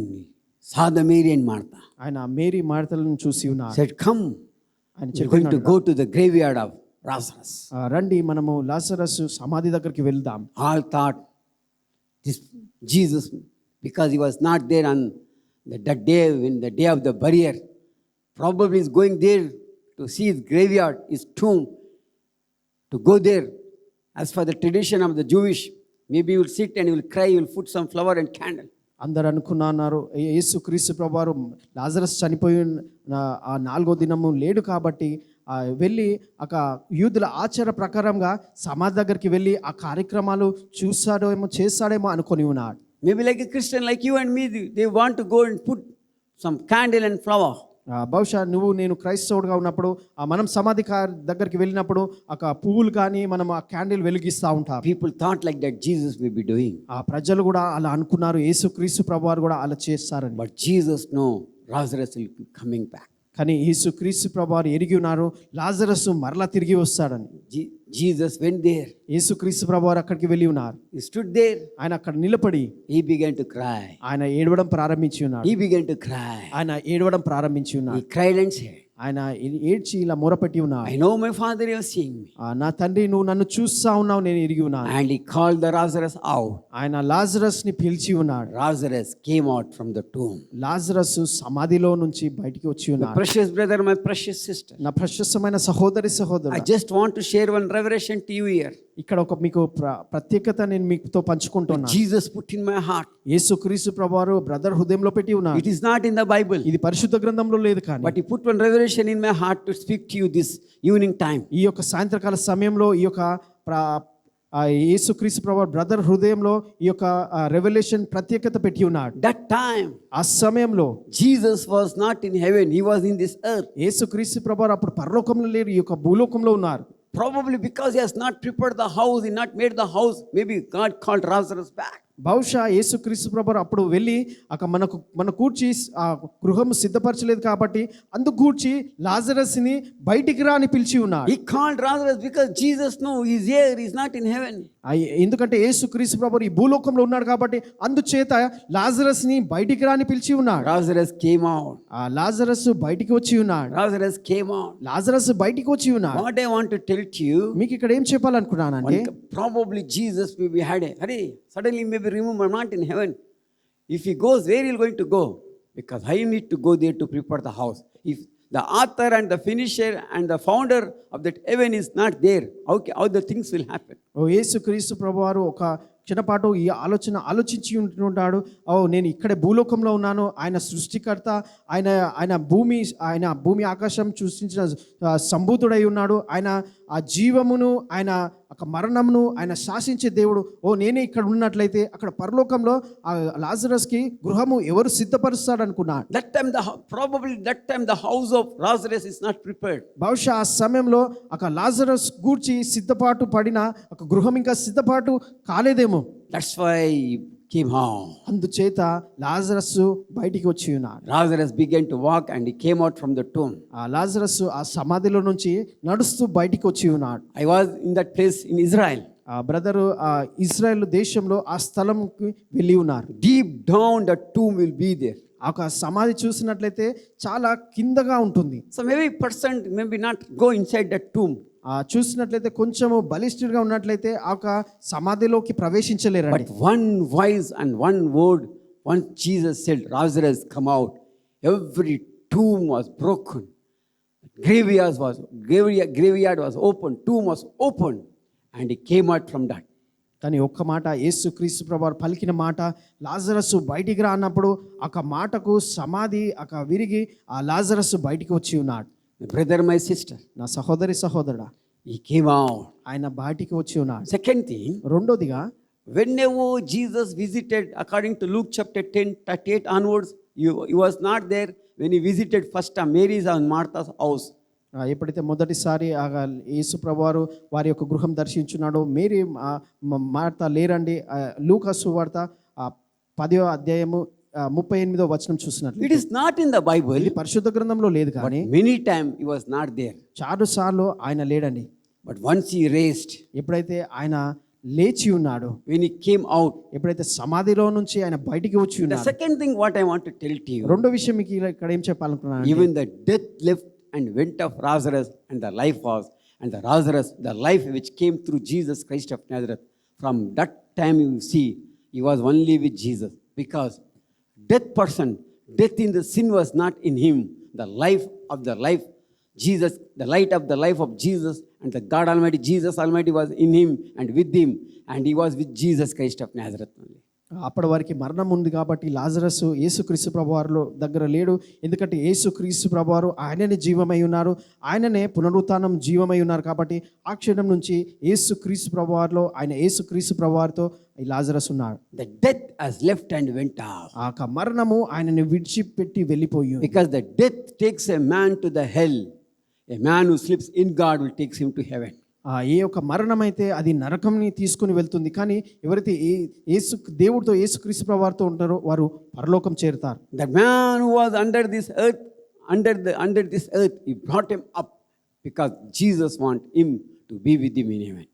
saw the Mary and Martha. ఆయన మేరీ మార్తలను చూసి ఉన్నారు. Said, come, ఆయన we're going to go to the graveyard of Lazarus. రండి మనము లాజరస్ సమాధి దగ్గరికి వెళ్దాం. All thought this Jesus, because he was not there on the day of the burial, probably is going there to see his graveyard, his tomb, to go there. As for the tradition of the Jewish, maybe you will sit and you will cry, you will put some flower and candle. అందరు అనుకున్నారు యేసుక్రీస్తు ప్రభువారు Lazarus చనిపోయి ఆ 4వ దినము లేడు కాబట్టి వెళ్ళి ఒక యూదుల ఆచార ప్రకారంగా సమాధి దగ్గరికి వెళ్ళి ఆ కార్యక్రమాలు చూస్తాడేమో చేస్తాడేమో అనుకొని ఉన్నాడు. Maybe like a Christian like you and me, they want to go and put some candle and flower. బహుశా నువ్వు నేను క్రైస్తవుడుగా ఉన్నప్పుడు మనం సమాధి దగ్గరికి వెళ్ళినప్పుడు ఒక పువ్వులు కానీ మనం ఆ క్యాండిల్ వెలిగిస్తూ ఉంటాం. People thought like that Jesus will be doing. ఆ ప్రజలు కూడా అలా అనుకున్నారు, యేసుక్రీస్తు ప్రభువారు కూడా అలా చేస్తారని. But Jesus know Lazarus will be coming back. కానీ యేసుక్రీస్తు ప్రభువారు ఎరిగి ఉన్నారు లాజరస్ మరలా తిరిగి వస్తాడని. Jesus went there. యేసుక్రీస్తు ప్రభువారు అక్కడికి వెళ్ళి ఉన్నారు. He stood there. ఆయన అక్కడ నిలబడి He began to cry. ఆయన ఏడవడం ప్రారంభించి ఉన్నాడు. He began to cry. ఆయన ఏడవడం ప్రారంభించి ఉన్నాడు. He cried and said, ఆయన ఏడ్చి ఇలా మొరపెట్టి ఉన్నాడు. I know my Father, you are seeing me. నా తండ్రి నువ్వు నన్ను చూస్తా ఉన్నావు, నేను ఎరిగి ఉన్నాను. And he called the Lazarus out. ఆయన లాజరస్ ని పిలిచి ఉన్నాడు. Lazarus came out from the tomb. Lazarus సమాధిలో నుంచి బయటికి వచ్చి My ఉన్నాడు. precious brother, my precious sister, నా ప్రశస్తమైన సహోదరి I సహోదరుడు, just want to share one revelation to you here. ఇక్కడ ఒక మీకు ప్రత్యేకత నేను మీతో పంచుకుంటున్నాను. Jesus put in my heart. యేసుక్రీస్తు ప్రభువారు బ్రదర్ హృదయంలో పెట్టి ఉన్నాడు. It is not in the Bible, ఇది పరిశుద్ధ గ్రంథంలో లేదు, కానీ but he put one revelation in my heart to speak to you this evening time. ఈ యొక్క సాయంత్రకాల సమయంలో ఈ యొక్క యేసుక్రీస్తు ప్రభువారు బ్రదర్ హృదయంలో ఈ యొక్క రెవల్యూషన్ ప్రత్యేకత పెట్టి ఉన్నాడు. That time ఆ సమయంలో Jesus was not in heaven, he was in this earth. యేసుక్రీస్తు ప్రభువారు అప్పుడు పరలోకంలో లేరు, ఈ యొక్క భూలోకంలో ఉన్నారు. Probably because he has not prepared the house, he not made the house, maybe God called Lazarus back. బహుశా యేసుక్రీస్తు ప్రభువారు అప్పుడు వెళ్ళి మన కూర్చి ఆ గృహం సిద్ధపరచలేదు కాబట్టి అందుకు కూర్చి లాజరస్ని బయటికి రా అని పిలిచి ఉన్నాడు. He called Lazarus because Jesus knew he's here, he's not in heaven. ఎందుకంటే యేసుక్రీస్తు ప్రభువారు ఈ భూలోకంలో ఉన్నాడు కాబట్టి అందుచేత లాజరస్ని బయటికి రా అని పిలిచి ఉన్నాడు. Lazarus came out. ఆ లాజరస్ బయటికి వచ్చి ఉన్నాడు. Lazarus came out. లాజరస్ బయటికి వచ్చి ఉన్నాడు. What I want to tell to you, మీకు ఇక్కడ ఏం చెప్పాలనుకున్నానంటే, probably Jesus maybe had a hurry. Suddenly maybe remember, I'm not in heaven. If he goes, where he is going to go? Because I need to go there to prepare the house. If the author and the finisher and the founder of that heaven is not there, how the things will happen? ఓ యేసుక్రీస్తు ప్రభువారు ఒక చిన్నపాటు ఈ ఆలోచించి ఉంటుంటాడు. నేను ఇక్కడే భూలోకంలో ఉన్నాను, ఆయన సృష్టికర్త, ఆయన భూమి ఆకాశం సృష్టించిన సంభూతుడై ఉన్నాడు, ఆయన ఆ జీవమును ఆయన ఒక మరణమును ఆయన శాసించే దేవుడు. నేనే ఇక్కడ ఉన్నట్లయితే అక్కడ పరలోకంలో ఆ లాజరస్కి గృహము ఎవరు సిద్ధపరుస్తాడు అనుకున్నాడు. That time the house of Lazarus is not prepared. బహుశా ఆ సమయంలో ఒక లాజరస్ గూర్చి సిద్ధపాటు పడిన ఒక గృహం ఇంకా సిద్ధపాటు కాలేదేమో. That's why he came out. అందుచేత లాజరస్ బయటికి వచ్చి ఉన్నాడు. Lazarus began to walk and he came out from the tomb. ఆ లాజరస్ ఆ సమాధిలో నుంచి నడుస్తూ బయటికి వచ్చి ఉన్నాడు. I was in that place in Israel. ఆ బ్రదరు ఇజ్రాయెల్ దేశంలో ఆ స్థలంకి వెళ్ళి ఉన్నారు. Deep down the tomb will be there. ఒక సమాధి చూసినట్లయితే చాలా కిందగా ఉంటుంది. So maybe person maybe not go inside that tomb. చూసినట్లయితే కొంచెము బలిష్ఠుడిగా ఉన్నట్లయితే ఆ సమాధిలోకి ప్రవేశించలేరండి. But one voice and one word, once Jesus said, Lazarus come out, every tomb was broken. Graveyard was open, tomb was open, and he came out from that. కానీ ఒక్క మాట యేసుక్రీస్తు ప్రభువారు పలికిన మాట, లాజరస్ బయటికి రా అన్నప్పుడు ఒక మాటకు సమాధి విరిగి ఆ లాజరస్ బయటికి వచ్చి ఉన్నాడు. My brother, my sister, నా సహోదరి సహోదరుడా, he came out. ఆయన బయటికి వచ్చి ఉన్నాడు. Second thing, రెండోదిగా, whenever Jesus visited, according to Luke chapter 10:38 onwards, he was not there when he visited first time Mary's and Martha's house. ఎప్పుడైతే మొదటిసారి యేసు ప్రభువారు వారి యొక్క గృహం దర్శించున్నాడో మేరీ మార్త లేరండి. లూకా సువార్త 10వ అధ్యాయము 38వ వచనం చూసినట్లు It is not in the Bible. ఇది పరిశుద్ధ గ్రంథంలో లేదు, కానీ Many times he was not there. చాలు సార్లు ఆయన లేడండి. But once he raised, ఎప్పుడైతే ఆయన లేచి ఉన్నాడు, when he came out, ఎప్పుడైతే సమాధిలో నుంచి ఆయన బయటికి వచ్చి the ఉన్నాడు. second thing what I want to tell to you, రెండో విషయం మీకు ఇక్కడ ఏం చెప్పాలనుకున్నాను, even the death left and went of Lazarus, and the life was, and the Lazarus, the life which came through Jesus Christ of Nazareth, from that time you see he was only with Jesus, because death in the sin was not in him. The life of the life, Jesus, the light of the life of Jesus, and the God Almighty, Jesus Almighty was in him and with him, and he was with Jesus Christ of Nazareth only. అప్పటి వారికి మరణం ఉంది కాబట్టి Lazarus యేసుక్రీస్తు ప్రభువారిలో దగ్గర లేడు. ఎందుకంటే యేసుక్రీస్తు ప్రభువారు ఆయననే జీవమై ఉన్నారు, ఆయననే పునరుత్థానం జీవమై ఉన్నారు. కాబట్టి ఆ క్షణం నుంచి యేసుక్రీస్తు ప్రభువారిలో ఆయన యేసుక్రీస్తు ప్రభువారితో ఈ లాజరస్ ఉన్నాడు. The death has left and went off. ఆ యొక్క మరణము ఆయనని విడిచిపెట్టి వెళ్ళిపోయి, Because the death takes a man to the hell. A man who sleeps in God will take him to heaven. ఏ యొక్క మరణం అయితే అది నరకంని తీసుకుని వెళ్తుంది, కానీ ఎవరైతే దేవుడితో యేసుక్రీస్తు ప్రభువారితో ఉంటారో వారు పరలోకం చేరుతారు. The man who was under this earth, under this earth, he brought him up because Jesus want him to be with him in heaven.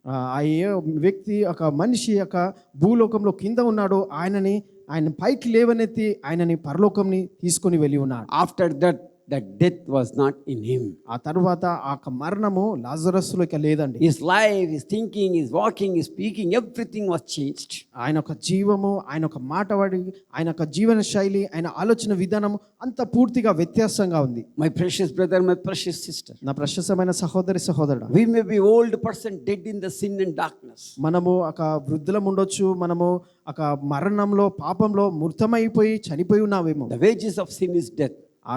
ఏ వ్యక్తి ఒక మనిషి యొక్క భూలోకంలో కింద ఉన్నాడో ఆయన పైకి లేవనెత్తి ఆయనని పరలోకంని తీసుకొని వెళ్ళి ఉన్నాడు. After that, that death was not in him. ఆ తర్వాత ఆ మరణము లాజరస్లో ఇక లేదండి. His life, his thinking, his walking, his speaking, everything was changed. ఆయన ఒక జీవము, ఆయన ఒక మాటవాడి, ఆయన ఒక జీవన శైలి, ఆయన ఆలోచన విధానం అంత పూర్తిగా వ్యత్యాసంగా ఉంది. My precious brother, my precious sister, నా ప్రశస్తమైన సహోదరి సహోదరుడు, we may be old person dead in the sin and darkness. మనము ఒక వృద్ధులం ఉండొచ్చు, మనము ఒక మరణంలో పాపంలో మృతమైపోయి చనిపోయి ఉన్నావేమో. The wages of sin is death. ఆ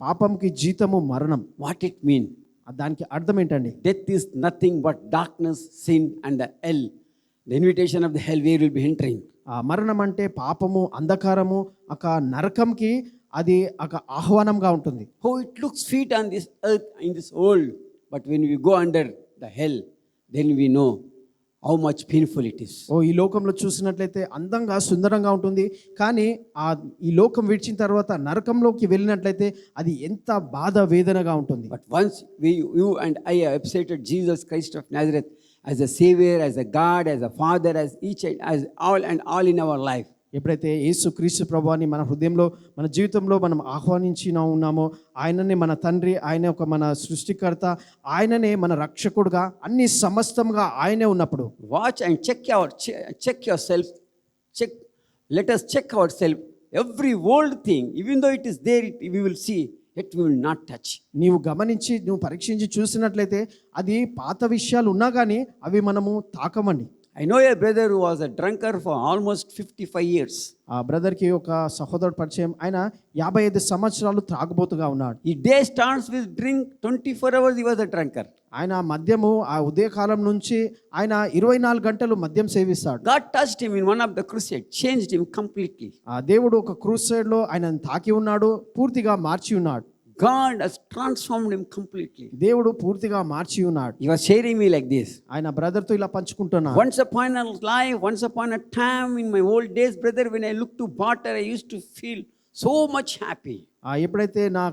పాపంకి జీతము మరణం. What it mean? దానికి అర్థం ఏంటండి? Death is nothing but darkness, sin and the hell. The invitation of the hell where will be entering. ఆ మరణం అంటే పాపము, అంధకారము, ఒక నరకంకి అది ఒక ఆహ్వానంగా ఉంటుంది. Oh, it looks sweet on this earth, in this world, but when we go under the hell, then we know how much painful it is. ఈ లోకంలో చూసినట్లయితే అందంగా సుందరంగా ఉంటుంది, కానీ ఈ లోకం విడిచిన తర్వాత నరకంలోకి వెళ్ళినట్లయితే అది ఎంత బాధ వేదనగా ఉంటుంది. But once you and I have accepted Jesus Christ of Nazareth as a savior, as a God, as a father, as each and as all in our life, ఎప్పుడైతే యేసుక్రీస్తు ప్రభువాని మన హృదయంలో, మన జీవితంలో మనం ఆహ్వానించిన ఉన్నామో, ఆయననే మన తండ్రి, ఆయన ఒక మన సృష్టికర్త, ఆయననే మన రక్షకుడుగా, అన్ని సమస్తంగా ఆయనే ఉన్నప్పుడు, watch and check yourself. Let us check ourselves. Every old thing, even though it is there, we will see, yet we will not touch. నీవు గమనించి, నువ్వు పరీక్షించి చూసినట్లయితే అది పాత విషయాలు ఉన్నా కానీ అవి మనము తాకమండి. I know a brother who was a drunkard for almost 55 years. ఆ బ్రదర్కి ఒక సహోదరుడు పరిచయం. ఆయన 55 సంవత్సరాలు త్రాగుబోతుగా ఉన్నాడు. His day starts with drink, 24 hours he was a drunkard. ఆయన మద్యము ఆ ఉదయకాలం నుంచి ఆయన 24 గంటలు మద్యం సేవిస్తాడు. God touched him in one of the crusade, changed him completely. ఆ దేవుడు ఒక క్రూసైడ్లో ఆయనను తాకి ఉన్నాడు, పూర్తిగా మార్చి ఉన్నాడు. God has transformed him completely. దేవుడు పూర్తిగా మార్చి ఉన్నాడు. He was sharing me like this. ఆయన బ్రదర్తో ఇలా పంచుకుంటున్నాడు. Once upon a life, once upon a time in my old days, brother, when I looked to water, I used to feel so much happy. ఎప్పుడైతే నా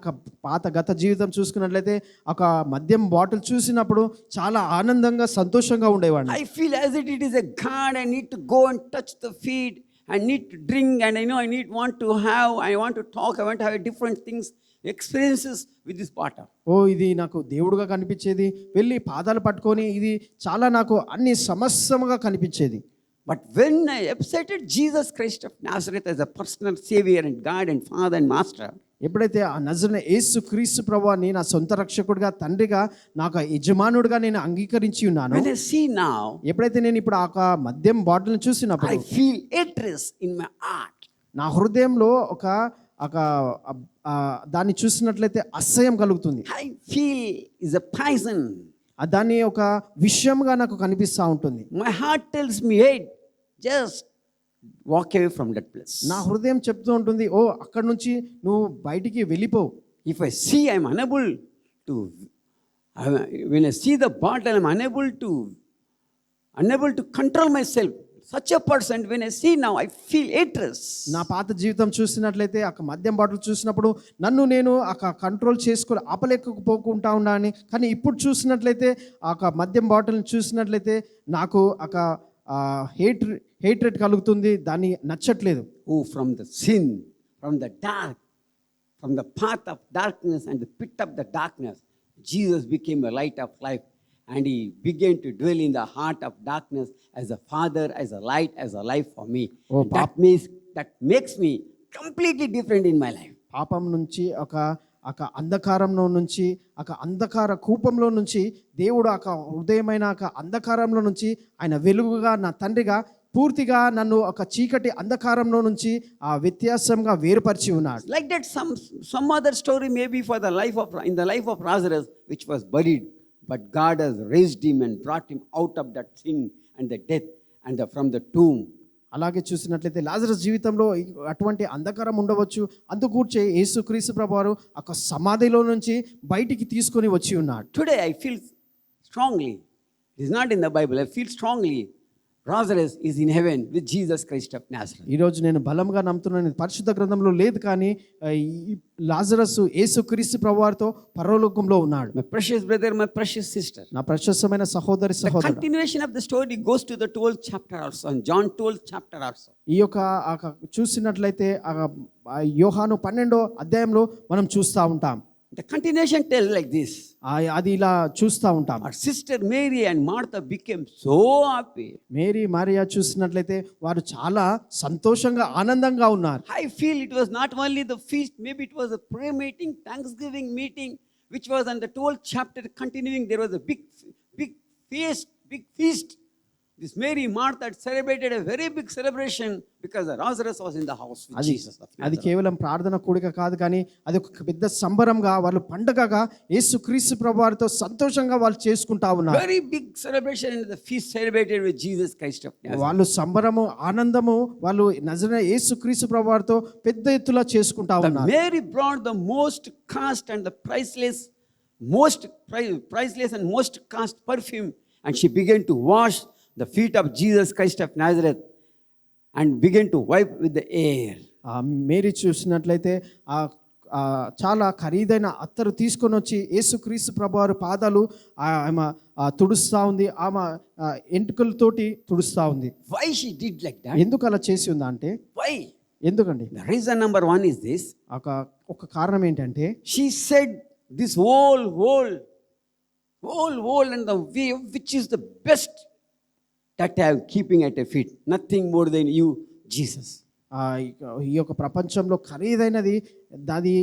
పాత గత జీవితం చూసుకున్నట్లయితే ఒక మద్యం బాటిల్ చూసినప్పుడు చాలా ఆనందంగా సంతోషంగా ఉండేవాడిని. I feel as if it is a God. I need to go and touch the feet. I need to drink, and I know I want to talk, I want to have different things, experiences with this water. ఇది నాకు దేవుడుగా కనిపించేది, వెళ్ళి పాదాలు పట్టుకొని ఇది చాలా నాకు అన్ని సమస్తముగా కనిపించేది. But when I accepted Jesus Christ of Nazareth as a personal savior and God and Father and Master, ఎప్పుడైతే ఆ నజరైన యేసుక్రీస్తు ప్రభువాని నా సొంత రక్షకుడిగా, తండ్రిగా, నాకు యజమానుడిగా నేను అంగీకరించి ఉన్నాను. when I see now, ఎప్పుడైతే నేను ఇప్పుడు ఆ మద్యం బాటిల్ని చూసినప్పుడు I feel hatred in my heart. నా హృదయంలో ఒక దాన్ని చూసినట్లయితే అసహ్యం కలుగుతుంది. I feel is a poison. దాన్ని ఒక విషయంగా నాకు కనిపిస్తూ ఉంటుంది. My heart tells me, hey, just walk away from that place. నా హృదయం చెప్తూ ఉంటుంది, అక్కడ నుంచి నువ్వు బయటికి వెళ్ళిపో. If I see I'm unable to, when I see the bottle, I'm unable to control myself. Such a person, when I see now, I feel hatred. నా పాత జీవితం చూసినట్లయితే ఆ మద్యం బాటిల్ చూసినప్పుడు నన్ను నేను కంట్రోల్ చేసుకొని ఆపలేకపోకుండా ఉన్నాను. కానీ ఇప్పుడు చూసినట్లయితే ఆ మద్యం బాటిల్ని చూసినట్లయితే నాకు ఒక హేట్రెడ్ కలుగుతుంది, దాన్ని నచ్చట్లేదు. From the sin, from the dark, from the path of darkness and the pit of the darkness, Jesus became a light of life. And he began to dwell in the heart of darkness as a father, as a light, as a life for me. That makes me completely different in my life. పాపం నుంచి ఒక అంధకారంలో నుంచి అంధకార కూపంలో నుంచి దేవుడు హృదయమైన అంధకారంలో నుంచి ఆయన వెలుగుగా, నా తండ్రిగా పూర్తిగా నన్ను ఒక చీకటి అంధకారంలో నుంచి ఆ వ్యత్యాసంగా వేరుపరిచి ఉన్నాడు. Like that, some other story may be for the life of in the life of Lazarus, which was buried, but God has raised him and brought him out of that sin and the death and from the tomb. అలాగే చూసినట్లయితే Lazarus జీవితంలో అటువంటి అంధకారం ఉండవచ్చు. అందుకూర్చే యేసుక్రీస్తు ప్రభువారు ఒక సమాధిలో నుంచి బయటికి తీసుకొని వచ్చి ఉన్నాడు. Today I feel strongly, it is not in the Bible, I feel strongly Lazarus is in heaven with Jesus Christ of Nazareth. ఈరోజు నేను బలంగా నమ్ముతున్నాను, పరిశుద్ధ గ్రంథంలో లేదు కానీ ఈ లాజరస్ యేసుక్రీస్తు ప్రభువారితో పరలోకంలో ఉన్నాడు. My precious brother, my precious sister. నా ప్రశస్తమైన సహోదరి The సహోదరుడు, continuation of the story goes to the 12th chapter also, and John 12th chapter also. ఈ యొక్క చూసినట్లయితే యోహాను 12వ అధ్యాయంలో మనం చూస్తూ ఉంటాం. The continuation tells like this. అది ఇలా చూస్తూ ఉంటాం. Our sister Mary and Martha became so happy. Mary Maria చూసినట్లయితే వారు చాలా సంతోషంగా ఆనందంగా ఉన్నారు. I feel it was not only the feast, maybe it was a prayer meeting, Thanksgiving meeting, which was on the 12th chapter continuing. There was a big feast. This Mary, Martha had celebrated a very big celebration because Lazarus was in the house with Jesus. అది కేవలం ప్రార్థన కూడిక కాదు కానీ అది ఒక పెద్ద సంబరంగా వాళ్ళు పండగగా యేసుక్రీస్తు ప్రభువారితో సంతోషంగా వాళ్ళు చేసుకుంటా ఉన్నారు. Very big celebration in the feast celebrated with Jesus Christ of Nazareth. వాళ్ళు సంబరము ఆనందము వాళ్ళు నజరేయుడైన యేసుక్రీస్తు ప్రభువారితో పెద్ద ఎత్తులో చేసుకుంటా ఉన్నారు. Mary brought the most cost and the priceless and most cost perfume, and she began to wash the feet of Jesus Christ of Nazareth and began to wipe with the air. Mary చూసినట్లయితే చాలా ఖరీదైన అత్తరు తీసుకొని వచ్చి యేసుక్రీస్తు ప్రభువారి పాదాలు ఆమె తుడుస్తూ ఉంది, ఆమె ఎంటుకలతోటి తుడుస్తూ ఉంది. Why she did like that? ఎందుకు అలా చేసి ఉందా అంటే Why? ఎందుకండి? The reason number one is this. ఒక కారణం ఏంటంటే She said this whole and the way which is the best that I am keeping at your feet, nothing more than you, Jesus. ఈ యొక్క ప్రపంచంలో ఖరీదైనది అది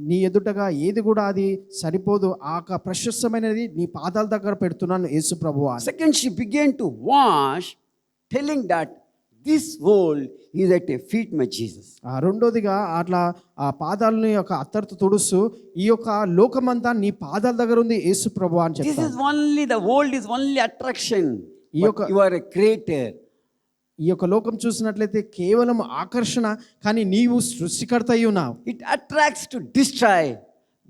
నీ ఎదుటగా ఏది కూడా అది సరిపోదు, ఆ ప్రశస్తమైనది నీ పాదాల దగ్గర పెడుతున్నాను యేసు ప్రభువా. Second, she began to wash, telling that this world is at your feet, my Jesus. రెండోదిగా అట్లా ఆ పాదాలని యొక్క అత్తరుతో తుడుస్తూ ఈ యొక్క లోకమంతా నీ పాదాల దగ్గర ఉంది యేసు ప్రభువా అని This చెప్తాను. is only, the world is only attraction. But you are a creator. ఈ యొక్క లోకం చూసినట్లయితే కేవలం ఆకర్షణ, కానీ నీవు సృష్టికర్త అయి ఉన్నావు. It attracts to destroy,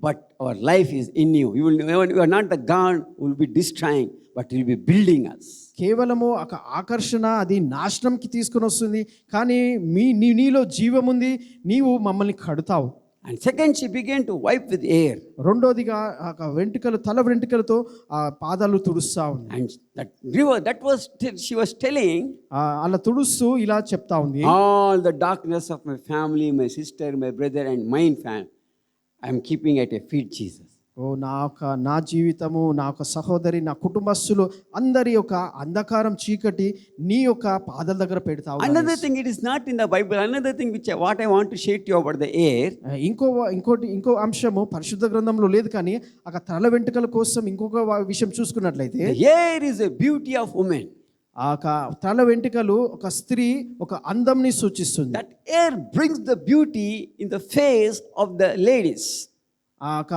but our life is in you. You are not the God who will be destroying, but you will be building us. కేవలము ఒక ఆకర్షణ అది నాశనంకి తీసుకొని వస్తుంది, కానీ నీలో జీవం ఉంది, నీవు మమ్మల్ని కడుతావు. And second, she began to wipe with air. రెండోదిగా తల వెంట్రుకలతో ఆ పాదాలు తుడుస్తా ఉంది. And that river, she was telling, అలా తుడుస్తూ ఇలా చెప్తా ఉంది, all the darkness of my family, my sister, my brother and mine family, I am keeping at your feet, Jesus. నా జీవితము, నా యొక్క సహోదరి, నా కుటుంబస్తులు అందరి యొక్క అంధకారం చీకటి నీ యొక్క పాదాల దగ్గర పెడతావు. Another thing, it is not in the Bible. Another thing what I want to share to you about the air. ఇంకో అంశము పరిశుద్ధ గ్రంథంలో లేదు కానీ ఆ తల వెంట్రుకల కోసం ఇంకొక విషయం చూసుకున్నట్లయితే, the air is a beauty of woman. ఆ తల వెంట్రుకలు ఒక స్త్రీ ఒక అందంని సూచిస్తుంది. That air brings the beauty in the face of the ladies.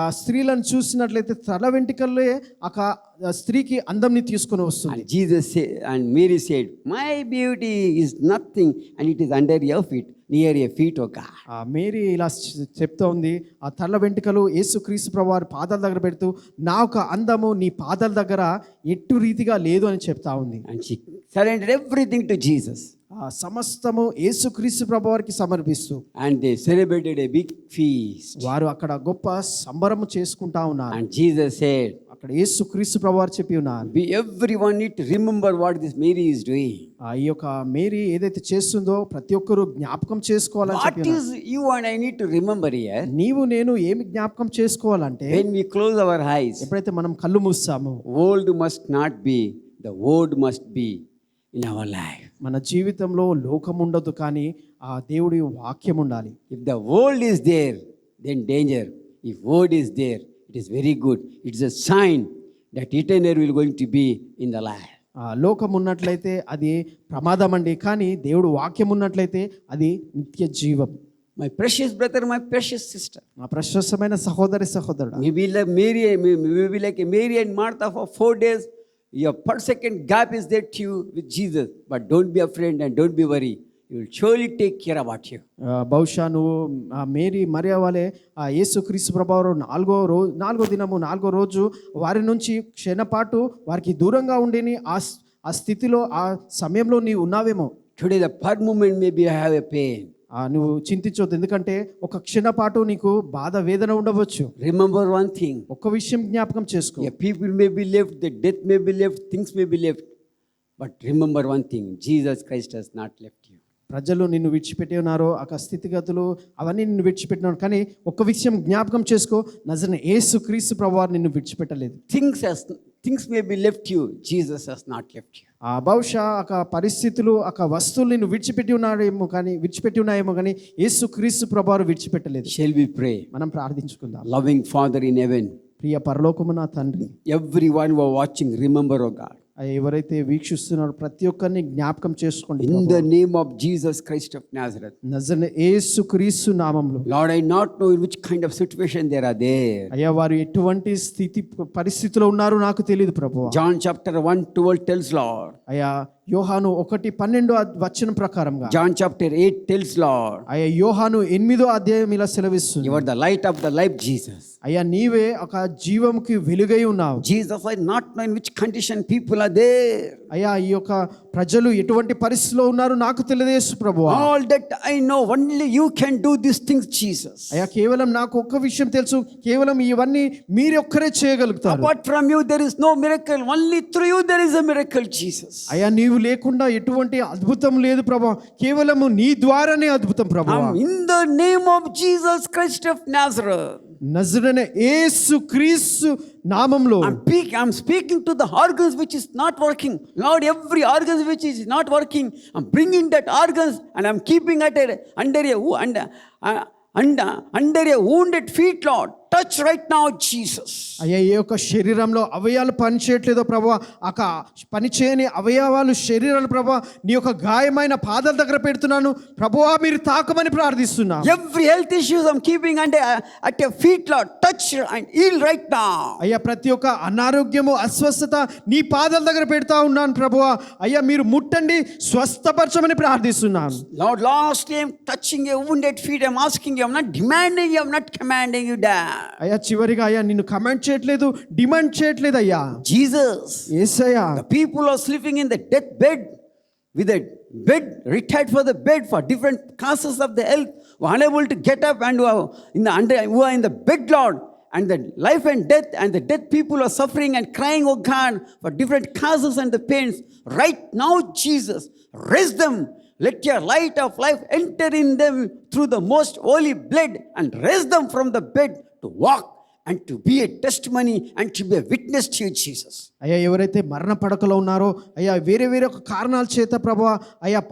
ఆ స్త్రీలను చూసినట్లయితే తల వెంట్రుకలే ఆ స్త్రీకి అందంని తీసుకొని వస్తుంది. And Jesus said, and Mary said, my beauty is nothing and it is under your feet, near your feet, O God. Mary ఇలా చెప్తా ఉంది, ఆ తల వెంట్రుకలు యేసుక్రీస్తు ప్రభువారి పాదాల దగ్గర పెడుతూ నా యొక్క అందము నీ పాదాల దగ్గర ఎట్టు రీతిగా లేదు అని చెప్తా ఉంది. And she surrendered everything to Jesus. సమస్తము యేసుక్రీస్తు ప్రభువారికి సమర్పిస్తూ, and they celebrated a big feast. వారు అక్కడ గొప్ప సంబరము చేసుకుంటా ఉన్నారు. And Jesus said, అక్కడ యేసుక్రీస్తు ప్రభువారు చెప్పి ఉన్నారు, everyone need to remember what this Mary is doing. ఈ యొక్క మేరీ ఏదైతే చేస్తుందో ప్రతి ఒక్కరు జ్ఞాపకం చేసుకోవాలని చెప్పి What is you and I need to remember here? నీవు నేను ఏమి జ్ఞాపకం చేసుకోవాలంటే, when we close our eyes, ఎప్పుడైతే మనం కళ్ళు మూస్తామో, world must not be, the word must be in our life. మన జీవితంలో లోకం ఉండదు కానీ ఆ దేవుడి వాక్యం ఉండాలి. If the world is there, then danger. If word is there, it is very good. It is a sign that eternal will going to be in the life. లోకం ఉన్నట్లయితే అది ప్రమాదం అండి, కానీ దేవుడు వాక్యం ఉన్నట్లయితే అది నిత్య జీవం. My precious brother, my precious sister. మా ప్రశస్తమైన సహోదరి సహోదరుడు, Maybe like Mary and Martha for 4 days. Your per second gap is there to you with Jesus. But don't be afraid and don't be worried. He will surely take care about you. బహుశా నువ్వు Mary మరియ వలె ఆ యేసుక్రీస్తు ప్రభువారు నాలుగో దినము 4వ రోజు వారి నుంచి క్షణపాటు వారికి దూరంగా ఉండిని ఆ స్థితిలో ఆ సమయంలో నీవు ఉన్నావేమో. Today the per moment maybe I have a pain. నువ్వు చింతించవద్దు, ఎందుకంటే ఒక క్షణపాటు నీకు బాధ వేదన ఉండవచ్చు. Remember one thing. ఒక్క విషయం జ్ఞాపకం చేసుకో. Yeah, people may be left, the death may be left, things may be left. But remember one thing, Jesus Christ has not left you. ప్రజలు నిన్ను విడిచిపెట్టి ఉన్నారు, ఆ స్థితిగతులు అవన్నీ నిన్ను విడిచిపెట్టినారు, కానీ ఒక్క విషయం జ్ఞాపకం చేసుకో, నజరేయుడైన యేసుక్రీస్తు ప్రభువారు నిన్ను విడిచిపెట్టలేదు. Things may be left you, Jesus has not left you. బహుశా పరిస్థితులు వస్తువులు నిన్ను విడిచిపెట్టి ఉన్నాయేమో కానీ యేసుక్రీస్తు ప్రభువారు విడిచిపెట్టలేదు. Shall we pray? మనం ప్రార్థించుకుందాం. Loving Father in heaven, ప్రియ పరలోకమున తండ్రి, everyone who are watching, remember, oh God. ఎవరైతే వీక్షిస్తున్నారో ప్రతి ఒక్కరిని జ్ఞాపకం చేసుకోండి. In the name of Jesus Christ of Nazareth. నజరేయుడైన యేసుక్రీస్తు నామములో. Lord, I not know in which kind of situation they are there. అయ్యా, వారు ఎటువంటి పరిస్థితిలో ఉన్నారో నాకు తెలియదు ప్రభువా. John chapter 1:12 tells Lord. అయ్యా, యోహాను 1:12 వచనం ప్రకారంగా. John chapter 8 tells Lord. అయ్యా, యోహాను 8వ అధ్యాయం ఇలా సెలవిస్తుంది. You are the light of the life, Jesus. అయ్యా, నీవే జీవంకి వెలుగై ఉన్నావు. Jesus, I not know in which condition people are there. అయ్యా, ఈ యొక్క ప్రజలు ఎటువంటి పరిస్థితిలో ఉన్నారు నాకు తెలియదు యేసు ప్రభువా. All that I know, only you can do these things, Jesus. అయ్యా, కేవలం నాకు ఒక్క విషయం తెలుసు, కేవలం ఇవన్నీ మీరు ఒక్కరే చేయగలుగుతారు. Apart from you there is no miracle, only through you there is a miracle, Jesus. అయ్యా, నీవు లేకుండా ఎటువంటి అద్భుతం లేదు ప్రభువా, కేవలం నీ ద్వారానే అద్భుతం ప్రభువా. In the name of Jesus Christ of Nazareth. నజరేయుడైన యేసుక్రీస్తు నామములో. I'm speaking to the organs which is not working. Lord, every organ which is not working, I'm bringing that organs and I'm keeping it under a wounded feet, Lord. Touch right now, Jesus. అయ్యా, ఏ యొక్క శరీరంలో అవయవాలు పనిచేయట్లేదో ప్రభువా, పనిచేయని అవయవాలు శరీరాలు ప్రభువా నీ యొక్క గాయమైన పాదాల దగ్గర పెడుతున్నాను ప్రభువా, మీరు తాకమని ప్రార్థిస్తున్నా. Every health issues I'm keeping at your feet, Lord. Touch and heal right now. అయ్యా, ప్రతి ఒక్క అనారోగ్యము అస్వస్థత నీ పాదాల దగ్గర పెడతా ఉన్నాను ప్రభువా. అయ్యా, మీరు ముట్టండి, స్వస్థపరచమని ప్రార్థిస్తున్నాను. Lord, last time touching your wounded feet, I'm asking you, I'm not demanding you, I'm not commanding you down. అయ్యా, చివరిగా అయ్యా నిన్ను కమాండ్ చేయట్లేదు, డిమాండ్ చేయట్లేదు అయ్యా. Jesus, Yesayya, the people are sleeping in the death bed with a bed retired for the bed for different causes of the health, who are unable to get up and who are in the bed, Lord. And the life and death and the death people are suffering and crying, oh God, for different causes and the pains. Right now, Jesus, raise them. Let your light of life enter in them through the most holy blood and raise them from the bed to walk and to be a testimony and to be a witness to you, Jesus. అయ్యా, ఎవరైతే మరణ పడకలో ఉన్నారో అయ్యా, వేరే ఒక కారణాల చేత ప్రభువా అయ్యా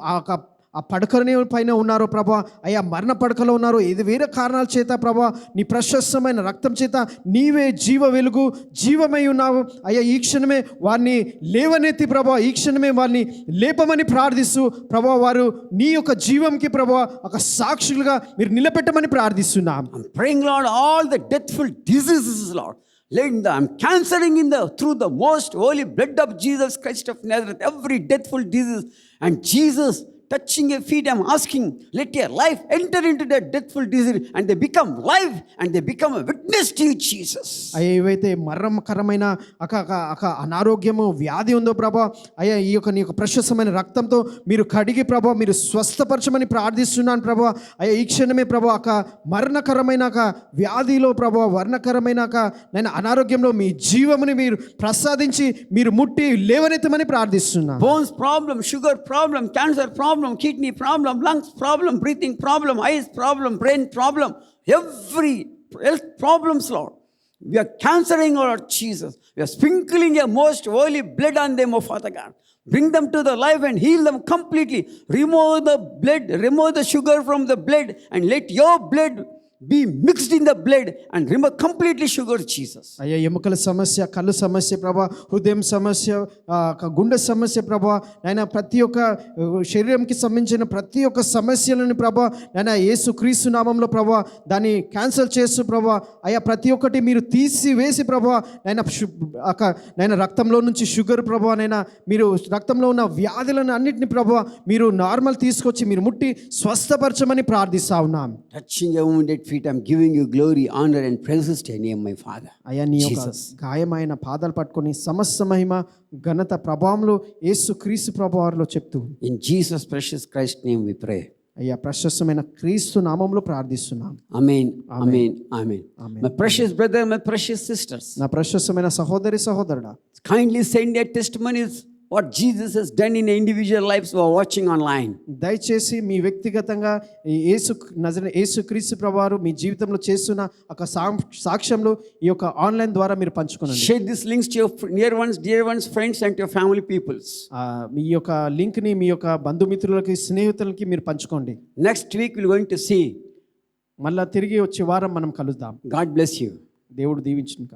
ఆ పడకని పైన ఉన్నారో ప్రభా, అయ్యా మరణ పడకలో ఉన్నారో, ఇది వేరే కారణాల చేత ప్రభా నీ ప్రశస్తమైన రక్తం చేత నీవే జీవ వెలుగు జీవమై ఉన్నావు అయ్యా. ఈ క్షణమే వారిని లేవనెత్తి ప్రభా, ఈ క్షణమే వారిని లేపమని ప్రార్థిస్తూ ప్రభా, వారు నీ యొక్క జీవంకి ప్రభా ఒక సాక్షులుగా మీరు నిలబెట్టమని ప్రార్థిస్తున్నాం. I'm praying, Lord, all the deathful diseases, Lord, I'm cancelling through the most holy blood of Jesus Christ of Nazareth every deathful disease. And Jesus, touching your feet, I'm asking, let your life enter into that deathful disease and they become live and they become a witness to you, Jesus. అయ్యా, ఏవైతే మరణకరమైన అనారోగ్యము వ్యాధి ఉందో ప్రభా, అయ్యా ఈ యొక్క నీ యొక్క ప్రశస్తమైన రక్తంతో మీరు కడిగి ప్రభా మీరు స్వస్థపరచమని ప్రార్థిస్తున్నాను ప్రభా. అయ్యా, ఈ క్షణమే ప్రభా మరణకరమైన వ్యాధిలో ప్రభా వర్ణకరమైన నేను అనారోగ్యంలో మీ జీవముని మీరు ప్రసాదించి మీరు ముట్టి లేవనెత్తమని ప్రార్థిస్తున్నాను. Bones problem, sugar problem, cancer problem, kidney problem, lungs problem, breathing problem, eyes problem, brain problem, every health problems, Lord, we are cancelling, Lord Jesus. We are sprinkling your most holy blood on them, oh Father God. Bring them to the life and heal them completely. Remove the blood, remove the sugar from the blood and let your blood be mixed in the blood and remove completely sugar, Jesus. అయ్యా ఎముకల సమస్య, కళ్ళు సమస్య ప్రభా, హృదయం సమస్య, గుండె సమస్య ప్రభా, నాయన ప్రతి ఒక్క శరీరంకి సంబంధించిన ప్రతి ఒక్క సమస్యలను ప్రభా నాయన యేసు క్రీస్తు నామంలో ప్రభా దాన్ని క్యాన్సిల్ చేస్తూ ప్రభా అయ్యా ప్రతి ఒక్కటి మీరు తీసివేసి ప్రభా నాయన రక్తంలో నుంచి షుగర్ ప్రభా నైనా మీరు రక్తంలో ఉన్న వ్యాధులను అన్నిటిని ప్రభా మీరు నార్మల్ తీసుకొచ్చి మీరు ముట్టి స్వస్థపరచమని ప్రార్థిస్తా ఉన్నాం. Touching your wounded feet, I'm giving you glory, honor and praises to your name, my Father. అయ్యా నీ యొక్క గాయమైన పాదాలు పట్టుకొని సమస్త మహిమ ఘనత ప్రభావంలో యేసు క్రీస్తు ప్రభువారిలో చెప్తూ In Jesus' precious Christ's name we pray. అయ్యా ప్రశస్తమైన క్రీస్తు నామంలో ప్రార్థిస్తున్నాం. Amen. Amen. Amen. My precious brother, my precious sisters, నా ప్రశస్తమైన సహోదరి సహోదరుడా, kindly send their testimonies what Jesus has done in their individual lives who are watching online. దయచేసి మీ వ్యక్తిగతంగా యేసు క్రీస్తు ప్రభువారు మీ జీవితంలో చేస్తున్న ఒక సాక్ష్యంలో ఈ యొక్క ఆన్లైన్ ద్వారా మీరు పంచుకోండి. Share these links to your dear ones, friends and to your family peoples. మీ యొక్క లింక్ ని మీ యొక్క బంధుమిత్రులకి స్నేహితులకి మీరు పంచుకోండి. Next week we're going to see. మళ్ళా తిరిగి వచ్చే వారం మనం కలుద్దాం. God bless you. దేవుడు దీవించును.